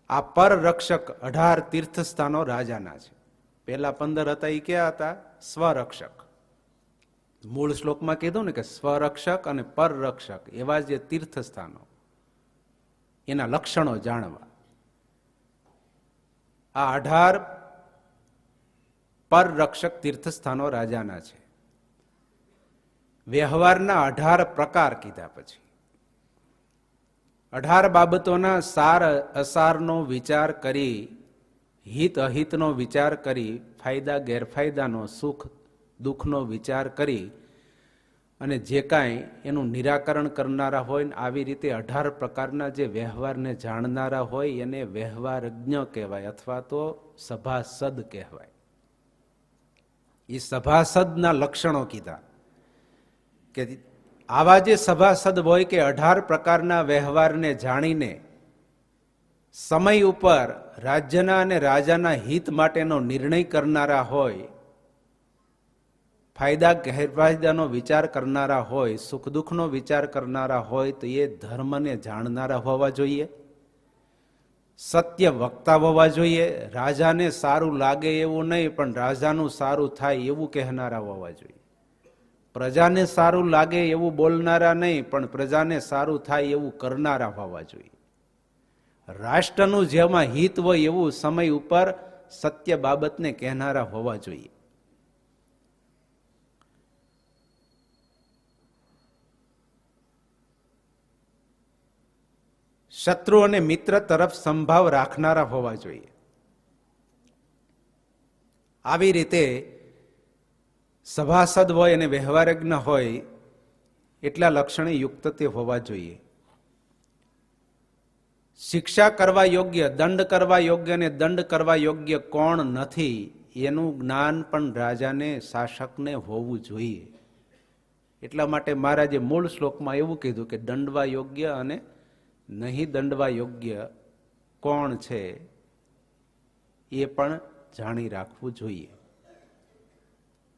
આ પરરક્ષક 18 તીર્થસ્થાનો રાજાના છે. પહેલા 15 હતા એ ક્યાં હતા? સ્વરક્ષક. મૂળ શ્લોકમાં કીધું ને કે સ્વરક્ષક અને પરરક્ષક એવા જે તીર્થસ્થાનો, એના લક્ષણો જાણવા. આ 18 પરરક્ષક તીર્થસ્થાનો રાજાના છે. વ્યવહારના 18 પ્રકાર કીધા પછી 18 બાબતોના સાર અસારનો વિચાર કરી, હિત અહિતનો વિચાર કરી, ફાયદા ગેરફાયદાનો, સુખ દુઃખનો વિચાર કરી અને જે કાંઈ એનું નિરાકરણ કરનારા હોય ને આવી રીતે 18 પ્રકારના જે વ્યવહારને જાણનારા હોય એને વ્યવહારજ્ઞ કહેવાય અથવા તો સભાસદ કહેવાય. એ સભાસદના લક્ષણો કીધા કે આવા જે સભાસદ હોય કે 18 પ્રકારના વ્યવહારને જાણીને સમય ઉપર રાજ્યના અને રાજાના હિત માટેનો નિર્ણય કરનારા હોય, ફાયદા ગેરફાયદાનો વિચાર કરનારા હોય, સુખ દુઃખનો વિચાર કરનારા હોય તો એ ધર્મને જાણનારા હોવા જોઈએ, સત્ય વક્તા હોવા જોઈએ, રાજાને સારું લાગે એવું નહીં પણ રાજાનું સારું થાય એવું કહેનારા હોવા જોઈએ, પ્રજાને સારું લાગે એવું બોલનારા નહીં પણ પ્રજાને સારું થાય એવું કરનારા હોવા જોઈએ, રાષ્ટ્રનું જેમાં હિત હોય એવું સમય ઉપર સત્ય બાબતને કહેનારા હોવા જોઈએ. શત્રુ અને મિત્ર તરફ સંભાવ રાખનારા હોવા જોઈએ. આવી રીતે સભાસદ હોય અને વ્યવહારજ્ઞ હોય એટલા લક્ષણે યુક્ત તે હોવા જોઈએ. શિક્ષા કરવા યોગ્ય, દંડ કરવા યોગ્ય અને દંડ કરવા યોગ્ય કોણ નથી એનું જ્ઞાન પણ રાજાને, શાસકને હોવું જોઈએ. એટલા માટે મહારાજે મૂળ શ્લોકમાં એવું કીધું કે દંડવા યોગ્ય અને નહીં દંડવા યોગ્ય કોણ છે એ પણ જાણી રાખવું જોઈએ.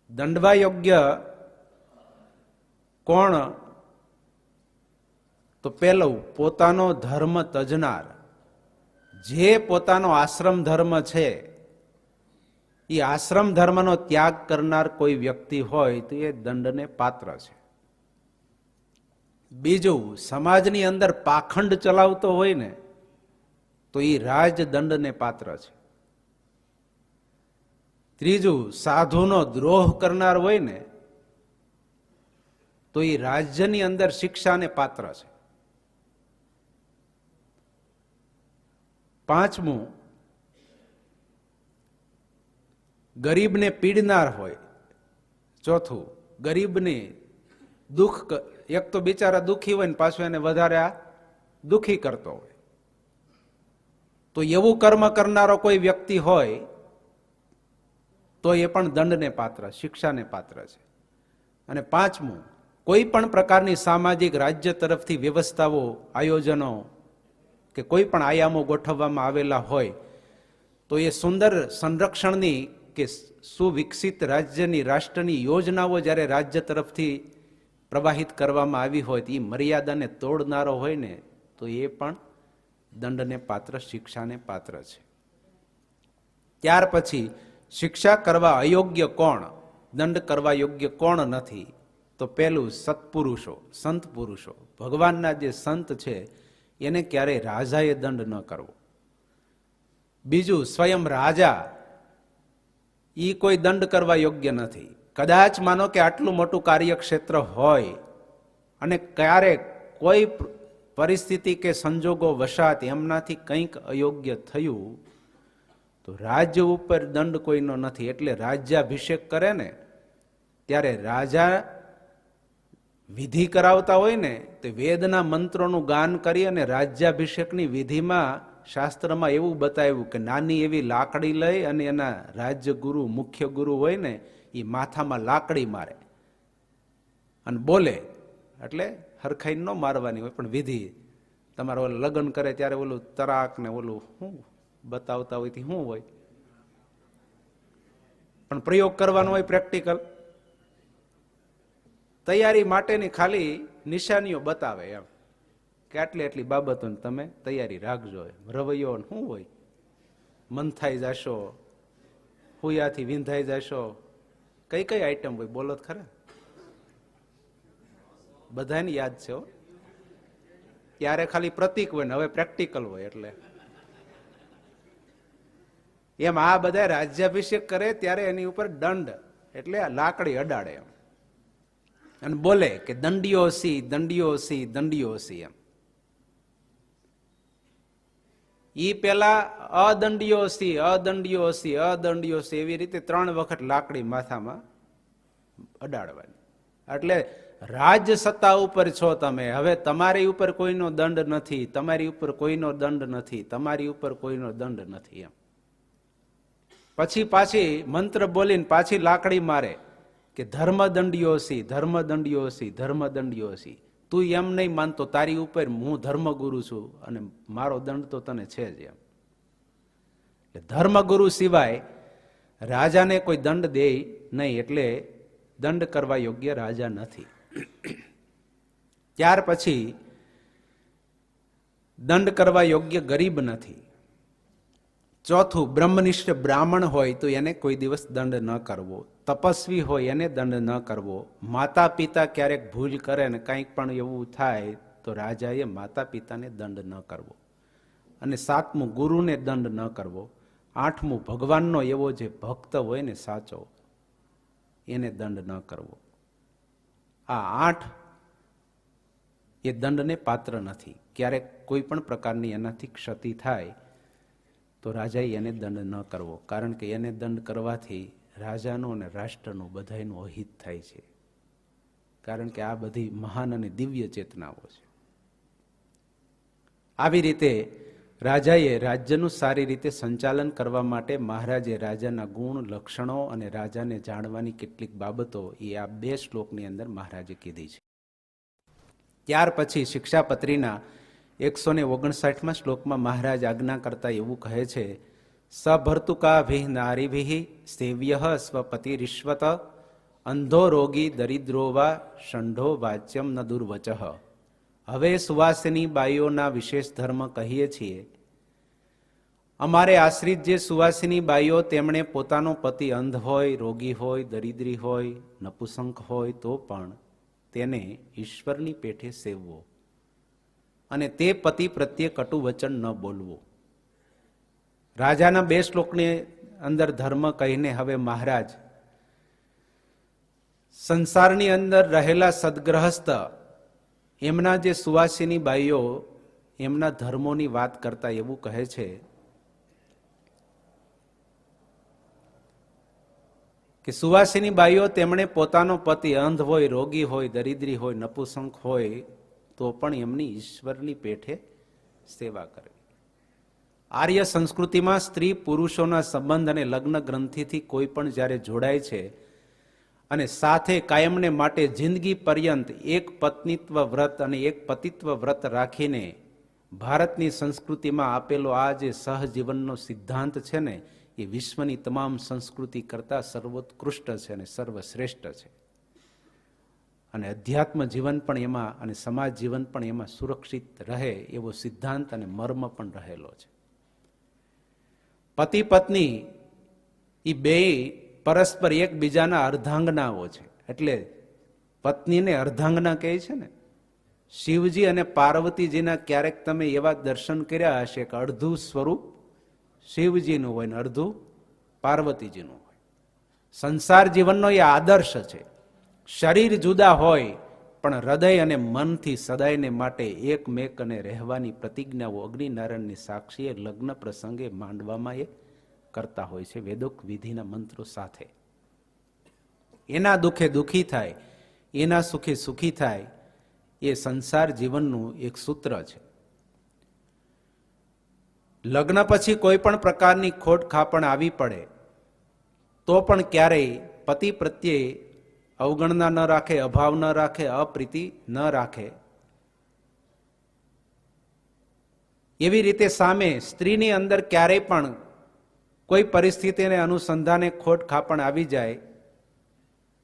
દંડવા યોગ્ય કોણ? તો પેલું પોતાનો ધર્મ તજનાર, જે પોતાનો આશ્રમ ધર્મ છે એ આશ્રમ ધર્મનો ત્યાગ કરનાર કોઈ વ્યક્તિ હોય તો એ દંડને પાત્ર છે. બીજું, સમાજની અંદર પાખંડ ચલાવતો હોય ને તો એ રાજદંડને પાત્ર છે. ત્રીજું, સાધુનો દ્રોહ કરનાર હોય ને તો એ રાજ્યની અંદર શિક્ષાને પાત્ર છે. પાંચમું, ગરીબને પીડનાર હોય. ચોથું, ગરીબને દુઃખ, એક તો બિચારા દુઃખી હોય ને પાછું એને વધારે આ દુઃખી કરતો હોય, તો એવું કર્મ કરનારો કોઈ વ્યક્તિ હોય તો એ પણ દંડને પાત્ર, શિક્ષાને પાત્ર છે. અને પાંચમું, કોઈ પણ પ્રકારની સામાજિક રાજ્ય તરફથી વ્યવસ્થાઓ, આયોજનો કે કોઈ પણ આયામો ગોઠવવામાં આવેલા હોય તો એ સુંદર સંરક્ષણની કે સુવિકસિત રાજ્યની, રાષ્ટ્રની યોજનાઓ જ્યારે રાજ્ય તરફથી પ્રવાહિત કરવામાં આવી હોય તો એ મર્યાદાને તોડનારો હોય ને તો એ પણ દંડને પાત્ર, શિક્ષાને પાત્ર છે. ત્યાર પછી શિક્ષા કરવા અયોગ્ય કોણ, દંડ કરવા યોગ્ય કોણ નથી? તો પેલું સત્પુરુષો, સંત પુરુષો, ભગવાનના જે સંત છે એને ક્યારેય રાજાએ દંડ ન કરવો. બીજું, સ્વયં રાજા, એ કોઈ દંડ કરવા યોગ્ય નથી. કદાચ માનો કે આટલું મોટું કાર્યક્ષેત્ર હોય અને ક્યારેક કોઈ પરિસ્થિતિ કે સંજોગો વશાત એમનાથી કંઈક અયોગ્ય થયું તો રાજ્ય ઉપર દંડ કોઈનો નથી. એટલે રાજ્યાભિષેક કરે ને ત્યારે રાજા વિધિ કરાવતા હોય ને તે વેદના મંત્રોનું ગાન કરી અને રાજ્યાભિષેકની વિધિમાં શાસ્ત્રમાં એવું બતાવ્યું કે નાની એવી લાકડી લઈ અને એના રાજ્ય ગુરુ, મુખ્ય ગુરુ હોય ને એ માથામાં લાકડી મારે અને બોલે. એટલે હરખાઈ ન મારવાની હોય પણ વિધિ. તમારે ઓલું લગ્ન કરે ત્યારે ઓલું તરાક ને ઓલું શું બતાવતા હોય શું હોય, પણ પ્રયોગ કરવાનો હોય પ્રેક્ટિકલ. તૈયારી માટેની ખાલી નિશાનીઓ બતાવે એમ કે આટલી બાબતોની તમે તૈયારી રાખજો. રવૈયો શું હોય, મંથાઈ જશો, હુયાથી વિંધાઈ જશો, કઈ કઈ આઈટમ હોય બોલો ખરા? બધાને યાદ છે હો. ત્યારે ખાલી પ્રતીક હોય ને હવે પ્રેક્ટિકલ હોય. એટલે એમ આ બધા રાજ્યાભિષેક કરે ત્યારે એની ઉપર દંડ એટલે લાકડી અડાડે એમ અને બોલે કે દંડીઓ સી, દંડીઓ સી, દંડીઓ સી એમ. ઈ પેલા અદંડીઓ સી, અદંડીઓ સી, અદંડીઓ સી એવી રીતે 3 વખત લાકડી માથામાં અડાડવાની. એટલે રાજ સત્તા ઉપર છો તમે, હવે તમારી ઉપર કોઈનો દંડ નથી, તમારી ઉપર કોઈનો દંડ નથી, તમારી ઉપર કોઈનો દંડ નથી એમ. પછી પાછી મંત્ર બોલીને પાછી લાકડી મારે કે ધર્મદંડીઓસી, ધર્મદંડીઓસી, ધર્મદંડીઓસી. તું એમ નહીં માનતો તારી ઉપર હું ધર્મગુરુ છું અને મારો દંડ તો તને છે જ એમ. ધર્મગુરુ સિવાય રાજાને કોઈ દંડ દે નહીં, એટલે દંડ કરવા યોગ્ય રાજા નથી. ત્યાર પછી દંડ કરવા યોગ્ય ગરીબ નથી. ચોથું, બ્રહ્મનિષ્ઠ બ્રાહ્મણ હોય તો એને કોઈ દિવસ દંડ ન કરવો. તપસ્વી હોય એને દંડ ન કરવો. માતા પિતા ક્યારેક ભૂલ કરે ને કંઈક પણ એવું થાય તો રાજાએ માતા પિતાને દંડ ન કરવો. અને 7મું, ગુરુને દંડ ન કરવો. 8મું, ભગવાનનો એવો જે ભક્ત હોય ને સાચો એને દંડ ન કરવો. આ 8 એ દંડને પાત્ર નથી. ક્યારેક કોઈ પણ પ્રકારની એનાથી ક્ષતિ થાય તો રાજાએ એને દંડ ન કરવો, કારણ કે એને દંડ કરવાથી રાજાનું અને રાષ્ટ્રનું બધાયનું અહિત થાય છે. કારણ કે આ બધી મહાન અને દિવ્ય ચેતનાઓ છે. આવી રીતે રાજાએ રાજ્યનું સારી રીતે સંચાલન કરવા માટે મહારાજે રાજાના ગુણ, લક્ષણો અને રાજાને જાણવાની કેટલીક બાબતો એ આ 2 શ્લોકની અંદર મહારાજે કીધી છે. ત્યાર પછી શિક્ષાપત્રીના 159માં શ્લોકમાં મહારાજ આજ્ઞા કરતા એવું કહે છે, સભર્તુકાભિ નારીભિ સેવ્ય સ્વપતિરીશ્વત અંધો રોગી દરિદ્રો વા ષંઢો વાચ્યમ ન દુર્વચઃ. હવે સુવાસિની બાઈઓના વિશેષ ધર્મ કહીએ છીએ. અમારે આશ્રિત જે સુવાસિની બાઈઓ તેમણે પોતાનો પતિ અંધ હોય, રોગી હોય, દરિદ્રી હોય, નપુસંક હોય તો પણ તેને ઈશ્વરની પેઠે સેવવો અને તે પતિ પ્રત્યે કટુ વચન ન બોલવું. રાજાના 2 શ્લોકની અંદર ધર્મ કહીને હવે મહારાજ સંસારની અંદર રહેલા સદગ્રહસ્થ એમના જે સુવાસિની બાઈઓ એમના ધર્મોની વાત કરતા એવું કહે છે કે સુવાસિની બાઈઓ તેમણે પોતાનો પતિ અંધ હોય, રોગી હોય, દરિદ્રી હોય, નપુસંક હોય તો પણ એમની ઈશ્વરની પેઠે સેવા કરે. આર્ય સંસ્કૃતિમાં સ્ત્રી પુરુષોના સંબંધ અને લગ્ન ગ્રંથિથી કોઈ પણ જ્યારે જોડાય છે અને સાથે કાયમને માટે જિંદગી પર્યંત એક પત્નીત્વ વ્રત અને એક પતિત્વ વ્રત રાખીને ભારતની સંસ્કૃતિમાં આપેલો આ જે સહજીવનનો સિદ્ધાંત છે ને એ વિશ્વની તમામ સંસ્કૃતિ કરતાં સર્વોત્કૃષ્ટ છે અને સર્વશ્રેષ્ઠ છે. અને અધ્યાત્મ જીવન પણ એમાં અને સમાજ જીવન પણ એમાં સુરક્ષિત રહે એવો સિદ્ધાંત અને મર્મ પણ રહેલો છે. પતિ પત્ની એ 2 પરસ્પર એકબીજાના અર્ધાંગનાઓ છે. એટલે પત્નીને અર્ધાંગના કહે છે ને. શિવજી અને પાર્વતીજીના ક્યારેક તમે એવા દર્શન કર્યા હશે કે અડધું સ્વરૂપ શિવજીનું હોય ને અડધું પાર્વતીજીનું હોય. સંસાર જીવનનો એ આદર્શ છે. શરીર જુદા હોય પણ હૃદય અને મનથી સદાયને માટે એકમેક અને રહેવાની પ્રતિજ્ઞાઓ અગ્નિનારાયણની સાક્ષીએ લગ્ન પ્રસંગે માંડવામાં એ કરતા હોય છે વેદોક્ત વિધિના મંત્રો સાથે. એના દુઃખે દુઃખી થાય, એના સુખે સુખી થાય એ સંસાર જીવનનું એક સૂત્ર છે. લગ્ન પછી કોઈ પણ પ્રકારની ખોટ ખાપણ આવી પડે તો પણ ક્યારેય પતિ પ્રત્યે અવગણના ન રાખે, અભાવ ન રાખે, અપ્રીતિ ન રાખે. એવી રીતે સામે સ્ત્રીની અંદર ક્યારેય પણ કોઈ પરિસ્થિતિને અનુસંધાને ખોટ ખાપણ આવી જાય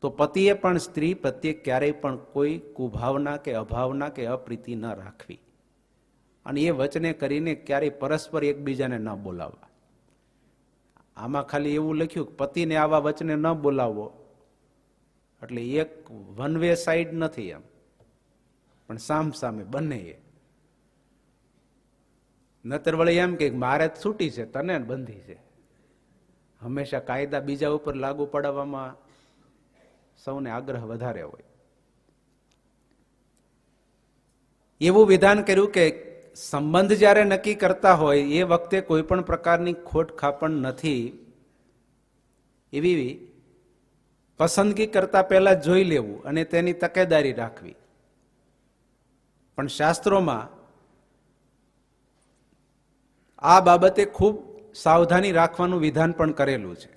તો પતિએ પણ સ્ત્રી પ્રત્યે ક્યારેય પણ કોઈ કુભાવના કે અભાવના કે અપ્રીતિ ન રાખવી અને એ વચને કરીને ક્યારેય પરસ્પર એકબીજાને ન બોલાવવા. આમાં ખાલી એવું લખ્યું કે પતિને આવા વચને ન બોલાવવો એટલે એક વન વે સાઈડ નથી એમ, પણ સામ સામે બંને. નતર વળી એમ કે મારે છૂટી છે, તને બંધી છે. હંમેશા કાયદા બીજા ઉપર લાગુ પાડવામાં સૌને આગ્રહ વધારે હોય. એવું વિધાન કર્યું કે સંબંધ જ્યારે નક્કી કરતા હોય એ વખતે કોઈ પણ પ્રકારની ખોટ ખાપણ નથી એવી પસંદગી કરતા પહેલા જોઈ લેવું અને તેની તકેદારી રાખવી. પણ શાસ્ત્રોમાં આ બાબતે ખૂબ સાવધાની રાખવાનું વિધાન પણ કરેલું છે.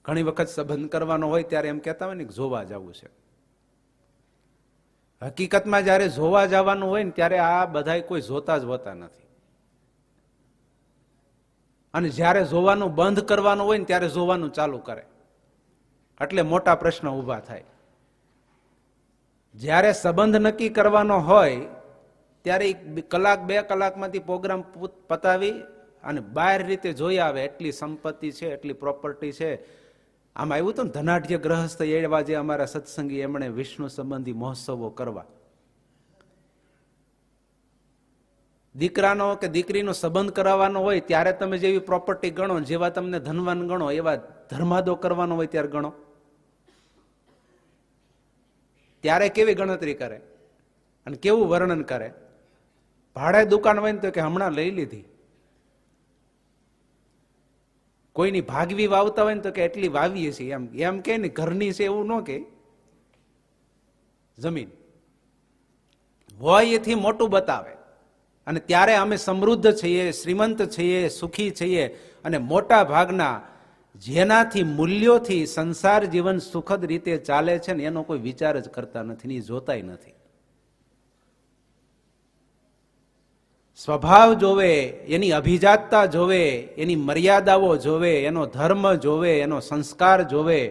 ઘણી વખત સંબંધ કરવાનો હોય ત્યારે એમ કહેતા હોય ને કે જોવા જવું છે. હકીકતમાં જ્યારે જોવા જવાનું હોય ને ત્યારે આ બધા કોઈ જોતા જ હોતા નથી. અને જ્યારે જોવાનું બંધ કરવાનું હોય ને ત્યારે જોવાનું ચાલુ કરે, એટલે મોટા પ્રશ્ન ઊભા થાય. જ્યારે સંબંધ નક્કી કરવાનો હોય ત્યારે 1 કલાક 2 કલાકમાંથી પ્રોગ્રામ પતાવી અને બહાર રીતે જોઈ આવે એટલી સંપત્તિ છે, એટલી પ્રોપર્ટી છે. આમાં આવ્યું હતું ને ધનાઢ્ય ગ્રહસ્થ એવા જે અમારા સત્સંગી એમણે વિષ્ણુ સંબંધી મહોત્સવો કરવા. દીકરાનો કે દીકરીનો સંબંધ કરાવવાનો હોય ત્યારે તમે જેવી પ્રોપર્ટી ગણો, જેવા તમને ધનવાન ગણો, એવા ધર્માદો કરવાનો હોય ત્યારે ગણો. ત્યારે કેવી ગણતરી કરે અને કેવું વર્ણન કરે. ભાડે દુકાન હોય ને તો કે હમણાં લઈ લીધી. કોઈની ભાગવી વાવતા હોય ને તો કે એટલી વાવીએ છીએ એમ એમ કે ને ઘરની છે એવું ન કે. જમીન હોય એથી મોટું બતાવે અને ત્યારે અમે સમૃદ્ધ છીએ, શ્રીમંત છીએ, સુખી છીએ. અને મોટા ભાગના જેનાથી મૂલ્યોથી સંસાર જીવન સુખદ રીતે ચાલે છે ને એનો કોઈ વિચાર જ કરતા નથી ને જોતાય નથી. સ્વભાવ જોવે, એની અભિજાતતા જોવે, એની મર્યાદાઓ જોવે, એનો ધર્મ જોવે, એનો સંસ્કાર જોવે,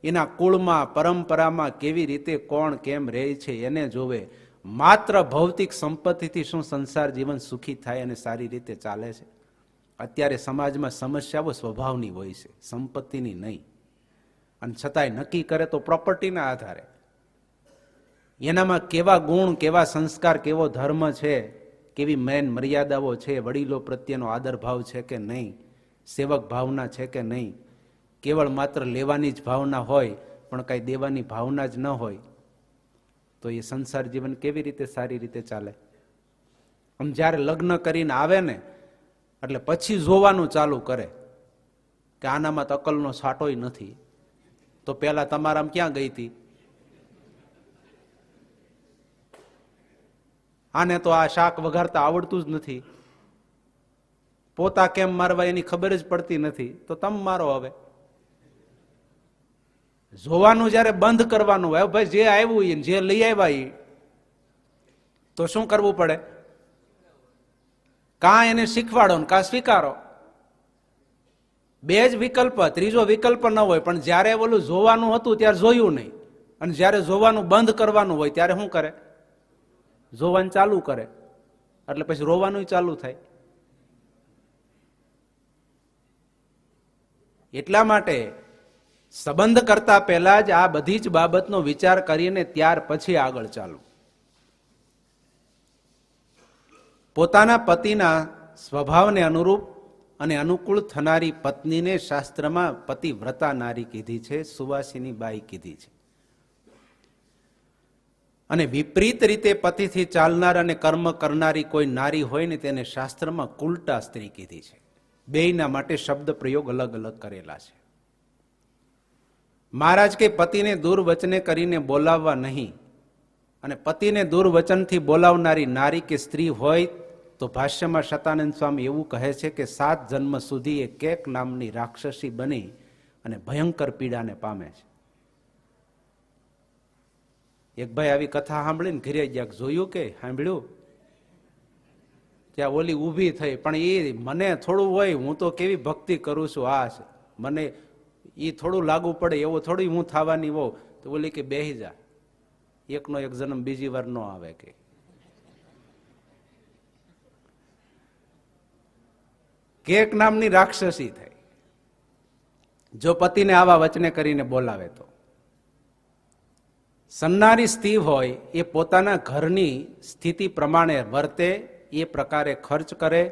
એના કુળમાં પરંપરામાં કેવી રીતે કોણ કેમ રહે છે એને જોવે. માત્ર ભૌતિક સંપત્તિથી શું સંસાર જીવન સુખી થાય અને સારી રીતે ચાલે છે? અત્યારે સમાજમાં સમસ્યાઓ સ્વભાવની હોય છે, સંપત્તિની નહીં. અને છતાંય નક્કી કરે તો પ્રોપર્ટીના આધારે. એનામાં કેવા ગુણ, કેવા સંસ્કાર, કેવો ધર્મ છે, કેવી મેન મર્યાદાઓ છે, વડીલો પ્રત્યેનો આદર ભાવ છે કે નહીં, સેવક ભાવના છે કે નહીં, કેવળ માત્ર લેવાની જ ભાવના હોય પણ કાંઈ દેવાની ભાવના જ ન હોય તો એ સંસાર જીવન કેવી રીતે સારી રીતે ચાલે? આમ જ્યારે લગ્ન કરીને આવે ને એટલે પછી જોવાનું ચાલુ કરે કે આનામાં તો અકલનો છાંટોય નથી, તો પેલા તમારામાં ક્યાં ગઈ હતી? આને તો આ શાક વઘારતા આવડતું જ નથી, પોતા કેમ મારવા એની ખબર જ પડતી નથી, તો તમે મારો. હવે જોવાનું જયારે બંધ કરવાનું હોય, ભાઈ જે આવ્યું જે લઈ આવ્યા તો શું કરવું પડે? કાં એને શીખવાડો ને કાં સ્વીકારો. બે જ વિકલ્પ, ત્રીજો વિકલ્પ ન હોય. પણ જયારે ઓલું જોવાનું હતું ત્યારે જોયું નહીં, અને જયારે જોવાનું બંધ કરવાનું હોય ત્યારે શું કરે? જોવાનું ચાલુ કરે. એટલે પછી રોવાનું ચાલુ થાય. એટલા માટે સંબંધ કરતા પહેલા જ આ બધી જ બાબતનો વિચાર કરીને ત્યાર પછી આગળ ચાલવું. પોતાના પતિના સ્વભાવને અનુરૂપ અને અનુકૂળ થનારી પત્નીને શાસ્ત્રમાં પતિવ્રતા નારી કીધી છે, સુવાસિની બાઈ કીધી છે. અને વિપરીત રીતે પતિથી ચાલનાર અને કર્મ કરનારી કોઈ નારી હોય ને તેને શાસ્ત્રમાં કુલટા સ્ત્રી કીધી છે. બેયના માટે શબ્દ પ્રયોગ અલગ અલગ કરેલા છે. મહારાજ કે પતિને દુર્વચને કરીને બોલાવવા નહીં. અને પતિને દુર્વચનથી બોલાવનારી નારી કે સ્ત્રી હોય તો ભાષ્યમાં શતાનંદ સ્વામી એવું કહે છે કે 7 જન્મ સુધી એ કેક નામની રાક્ષસી બની અને ભયંકર પીડાને પામે છે. એક ભાઈ આવી કથા સાંભળીને ઘરે ગયા, જોયું કે સાંભળ્યું? ત્યાં ઓલી ઊભી થઈ, પણ એ મને થોડું હોય, હું તો કેવી ભક્તિ કરું છું, આ છે મને એ થોડું લાગુ પડે એવું થોડી હું થવાની હોઉં. તો ઓલી કે બેહી જા, એકનો એક જન્મ બીજી વાર ન આવે. કે કેક નામની રાક્ષસી થઈ જો પતિને આવા વચને કરીને બોલાવે તો. સન્નારી સ્ત્રી હોય એ પોતાના ઘરની સ્થિતિ પ્રમાણે વર્તે, એ પ્રકારે ખર્ચ કરે.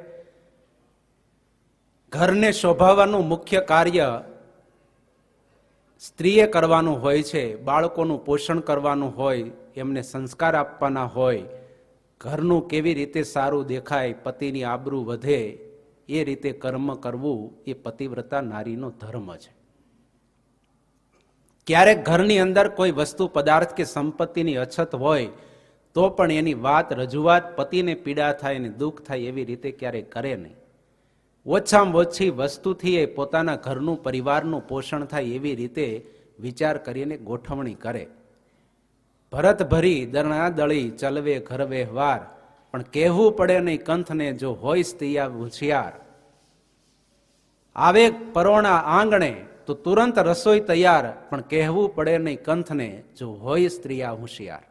ઘરને શોભાવવાનું મુખ્ય કાર્ય સ્ત્રીએ કરવાનું હોય છે. બાળકોનું પોષણ કરવાનું હોય, એમને સંસ્કાર આપવાના હોય, ઘરનું કેવી રીતે સારું દેખાય, પતિની આબરૂ વધે એ રીતે કર્મ કરવું એ પતિવ્રતા નારીનો ધર્મ છે. ક્યારેક ઘરની અંદર કોઈ વસ્તુ પદાર્થ કે સંપત્તિની અછત હોય તો પણ એની વાત રજૂઆત પતિને પીડા થાય અને દુઃખ થાય એવી રીતે ક્યારેય કરે નહીં. ઓછામાં ઓછી વસ્તુથી એ પોતાના ઘરનું પરિવારનું પોષણ થાય એવી રીતે વિચાર કરીને ગોઠવણી કરે. ભરત ભરી દરણા દળી ચલવે ઘર વ્યવહાર, પણ કહેવું પડે નહીં કંથને જો હોય સ્ત્રીયા હોશિયાર. આવે પરોણા આંગણે તો તુરંત રસોઈ તૈયાર, પણ કહેવું પડે નહીં કંથને જો હોય સ્ત્રીયા હોશિયાર.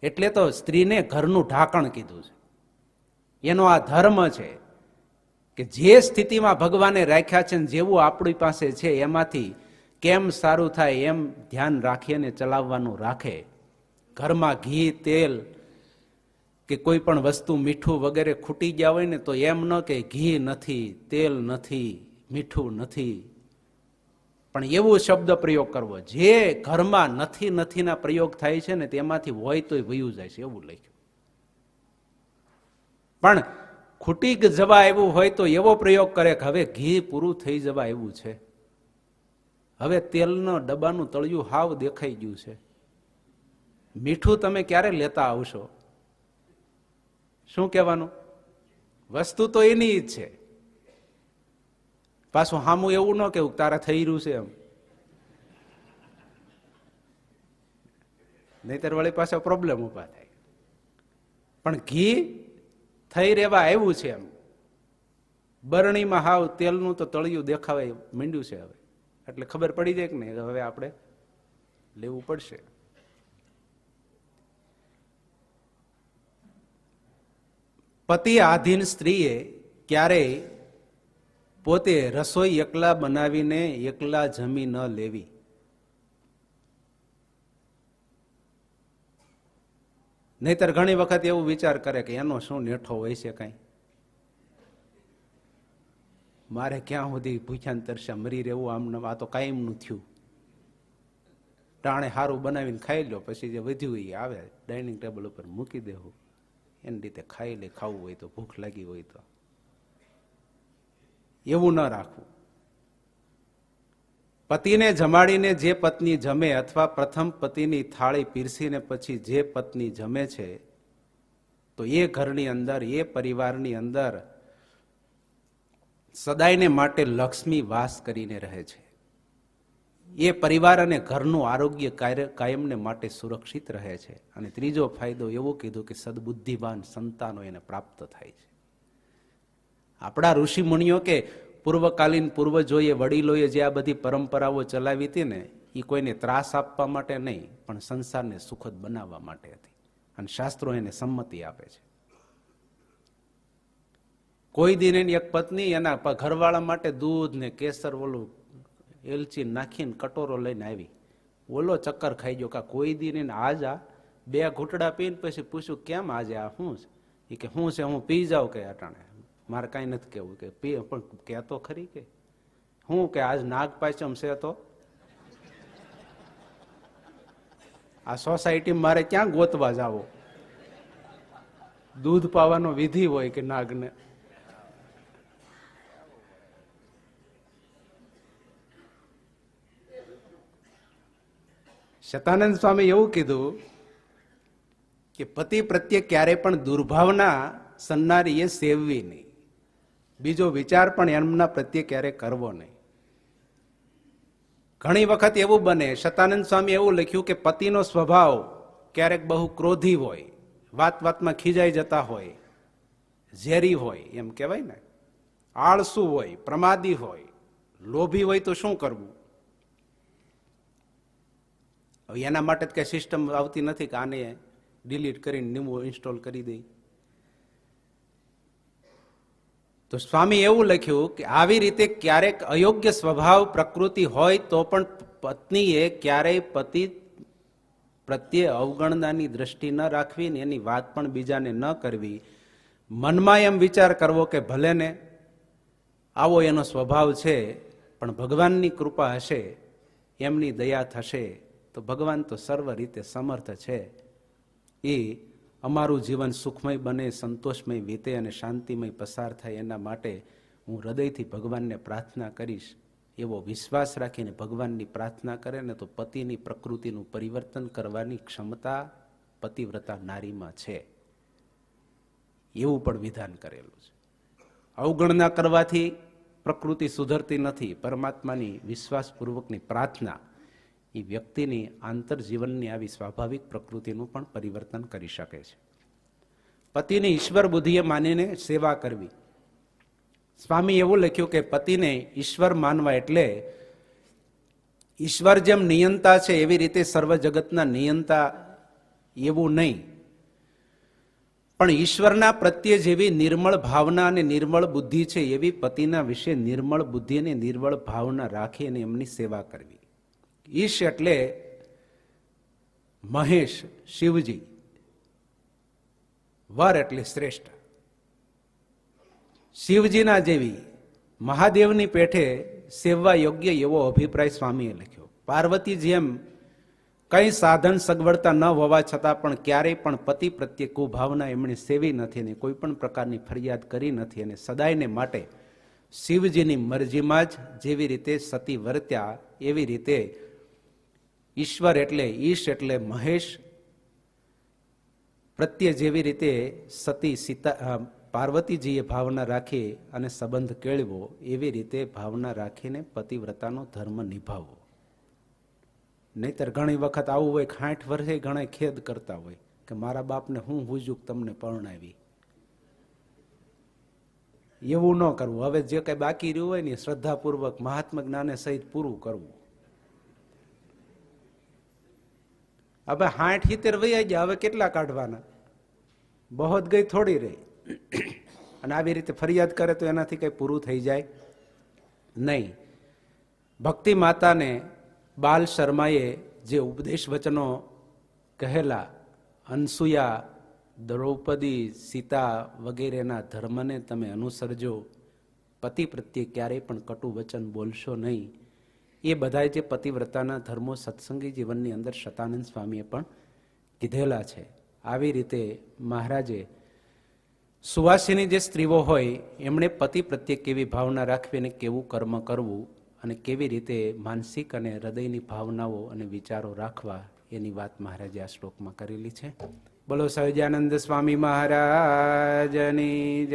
એટલે તો સ્ત્રીને ઘરનું ઢાંકણ કીધું છે. એનો આ ધર્મ છે કે જે સ્થિતિમાં ભગવાને રાખ્યા છે ને જેવું આપણી પાસે છે એમાંથી કેમ સારું થાય એમ ધ્યાન રાખીને ચલાવવાનું રાખે. ઘરમાં ઘી, તેલ કે કોઈ પણ વસ્તુ મીઠું વગેરે ખૂટી ગયા હોય ને તો એમ ન કે ઘી નથી, તેલ નથી, મીઠું નથી, પણ એવું શબ્દ પ્રયોગ કરવો. જે ઘરમાં નથી નથીના પ્રયોગ થાય છે ને તેમાંથી હોય તોય વયું જાય છે એવું લખ્યું. પણ ખૂટી જવા આવ્યું હોય તો એવો પ્રયોગ કરે કે હવે ઘી પૂરું થઈ જવા આવ્યું છે, હવે તેલનો ડબ્બાનું તળિયું હાવ દેખાઈ ગયું છે, મીઠું તમે ક્યારે લેતા આવશો? શું કહેવાનું? વસ્તુ તો એની જ છે, પાછું હામું એવું ન કેવું તારા થઈ રહ્યું છે એમ, નહીતર વળી પાછા પ્રોબ્લેમ ઉભા થાય. પણ ઘી થઈ રહેવા આવ્યું છે એમ, બરણીમાં હાવ તેલનું તો તળિયું દેખાવા માંડ્યું છે હવે, એટલે ખબર પડી જાય કે નહીં હવે આપણે લેવું પડશે. પતિ આધીન સ્ત્રીએ ક્યારેય પોતે રસોઈ એકલા બનાવીને એકલા જમી ન લેવી. નહીતર ઘણી વખત એવું વિચાર કરે કે એનો શું નેઠો હોય છે, કઈ મારે ક્યાં સુધી ભૂખ્યા તરસ્યા મરી રહેવું, આમ આ તો કાયમનું થયું, ટાણે સારું બનાવીને ખાઈ લો, પછી જે વધ્યું એ આવે ડાઇનિંગ ટેબલ ઉપર મૂકી દેવું, એની રીતે ખાઈ લે, ખાવું હોય તો, ભૂખ લાગી હોય તો. એવું ન રાખવું. પતિને જમાડીને જે પત્ની જમે અથવા પ્રથમ પતિની થાળી પીરસીને પછી જે પત્ની જમે છે, તો એ ઘરની અંદર, એ પરિવારની અંદર સદાયને માટે લક્ષ્મી વાસ કરીને રહે છે. એ પરિવાર અને ઘરનું આરોગ્ય કાયમને માટે સુરક્ષિત રહે છે. અને ત્રીજો ફાયદો એવો કીધું કે સદબુદ્ધિવાન સંતાનો એને પ્રાપ્ત થાય છે. આપણા ઋષિ મુનિઓ કે પૂર્વકાલીન પૂર્વજોએ, વડીલોએ જે આ બધી પરંપરાઓ ચલાવી હતી ને, એ કોઈને ત્રાસ આપવા માટે નહીં, પણ સંસારને સુખદ બનાવવા માટે હતી. અને શાસ્ત્રો એને સંમતિ આપે છે. કોઈ દિન એની એક પત્ની એના ઘરવાળા માટે દૂધ ને કેસર ઓલું એલચી નાખીને કટોરો લઈને આવી, ઓલો ચક્કર ખાઈ ગયો. કોઈ દિન એને આજ આ 2 ઘૂંટડા પીને પછી પૂછ્યું કેમ આજે આ શું છે? એ કે શું છે, હું પી જાઉં કે અટાણે, મારે કઈ નથી કેવું. કે પી પણ કહેતો ખરી કે હું કે આજ નાગ પાંચમ છે તો આ સોસાયટી મારે ક્યાં ગોતવા જાવો? દૂધ પાવાનો વિધિ હોય કે નાગને? શતાનંદ સ્વામી એવું કીધું કે પતિ પ્રત્યે ક્યારેય પણ દુર્ભાવના સન્નારીએ સેવવી નહીં, બીજો વિચાર પણ એમના પ્રત્યે ક્યારેય કરવો નહીં. ઘણી વખત એવું બને, શતાનંદ સ્વામી એવું લખ્યું કે પતિનો સ્વભાવ ક્યારેક બહુ ક્રોધી હોય, વાત વાતમાં ખીજાઈ જતા હોય, ઝેરી હોય, એમ કહેવાય ને, આળસુ હોય, પ્રમાદી હોય, લોભી હોય, તો શું કરવું? હવે એના માટે કઈ સિસ્ટમ આવતી નથી કે આને ડિલીટ કરીને નવું ઇન્સ્ટોલ કરી દે. તો સ્વામી એવું લખ્યું કે આવી રીતે ક્યારેક અયોગ્ય સ્વભાવ પ્રકૃતિ હોય તો પણ પત્નીએ ક્યારેય પતિ પ્રત્યે અવગણનાની દ્રષ્ટિ ન રાખવી ને એની વાત પણ બીજાને ન કરવી. મનમાં એમ વિચાર કરવો કે ભલે ને આવો એનો સ્વભાવ છે, પણ ભગવાનની કૃપા હશે, એમની દયા થશે તો ભગવાન તો સર્વ રીતે સમર્થ છે, એ અમારું જીવન સુખમય બને, સંતોષમય વીતે અને શાંતિમય પસાર થાય, એના માટે હું હૃદયથી ભગવાનને પ્રાર્થના કરીશ. એવો વિશ્વાસ રાખીને ભગવાનની પ્રાર્થના કરે ને તો પતિની પ્રકૃતિનું પરિવર્તન કરવાની ક્ષમતા પતિવ્રતા નારીમાં છે. એવું પણ વિધાન કરેલું છે. અવગણના કરવાથી પ્રકૃતિ સુધરતી નથી. પરમાત્માની વિશ્વાસપૂર્વકની પ્રાર્થના એ વ્યક્તિની આંતરજીવનની આવી સ્વાભાવિક પ્રકૃતિનું પણ પરિવર્તન કરી શકે છે. પતિની ઈશ્વર બુદ્ધિએ માનીને સેવા કરવી. સ્વામી એવું લખ્યું કે પતિને ઈશ્વર માનવા એટલે ઈશ્વર જેમ નિયંતા છે એવી રીતે સર્વ જગતના નિયંતા એવું નહીં, પણ ઈશ્વરના પ્રત્યે જેવી નિર્મળ ભાવના અને નિર્મળ બુદ્ધિ છે એવી પતિના વિશે નિર્મળ બુદ્ધિ અને નિર્મળ ભાવના રાખી અને એમની સેવા કરવી. ઈશ એટલે મહેશ, શિવજી, વર એટલે શ્રેષ્ઠ. શિવજીના જેવી મહાદેવની પેઠે સેવવા યોગ્ય એવો અભિપ્રાય સ્વામીએ લખ્યો. પાર્વતી જેમ કઈ સાધન સગવડતા ન હોવા છતાં પણ ક્યારેય પણ પતિ પ્રત્યે કુભાવના એમણે સેવી નથી ને કોઈ પણ પ્રકારની ફરિયાદ કરી નથી. અને સદાયને માટે શિવજીની મરજીમાં જ જેવી રીતે સતી વર્ત્યા એવી રીતે ઈશ્વર એટલે ઈશ એટલે મહેશ પ્રત્યે જેવી રીતે સતી સીતા પાર્વતીજીએ ભાવના રાખી અને સંબંધ કેળવો એવી રીતે ભાવના રાખીને પતિવ્રતાનો ધર્મ નિભાવવો. નહીતર ઘણી વખત આવું હોય, 60 વર્ષે ઘણા ખેદ કરતા હોય કે મારા બાપને હું હુજુક તમને પરણાવી. એવું ન કરવું. હવે જે કઈ બાકી રહ્યું હોય ને શ્રદ્ધાપૂર્વક મહાત્મા જ્ઞાને સહિત પૂરું કરવું. હવે 60-70 વૈયા ગયા, હવે કેટલા કાઢવાના? બહોત ગઈ થોડી રહી. અને આવી રીતે ફરિયાદ કરે તો એનાથી કઈ પૂરું થઈ જાય નહીં. ભક્તિ માતાને બાલ શર્માએ જે ઉપદેશ વચનો કહેલા, અનસુયા, દ્રૌપદી, સીતા વગેરેના ધર્મને તમે અનુસરજો, પતિ પ્રત્યે ક્યારેય પણ કટુ વચન બોલશો નહીં, એ બધા જે પતિવ્રતાના ધર્મો સત્સંગી જીવનની અંદર શતાનંદ સ્વામીએ પણ કીધેલા છે. આવી રીતે મહારાજે સુવાસિની જે સ્ત્રીઓ હોય એમણે પતિ પ્રત્યે કેવી ભાવના રાખવી અને કેવું કર્મ કરવું અને કેવી રીતે માનસિક અને હૃદયની ભાવનાઓ અને વિચારો રાખવા એની વાત મહારાજે આ શ્લોકમાં કરેલી છે. બોલો સહજાનંદ સ્વામી મહારાજની.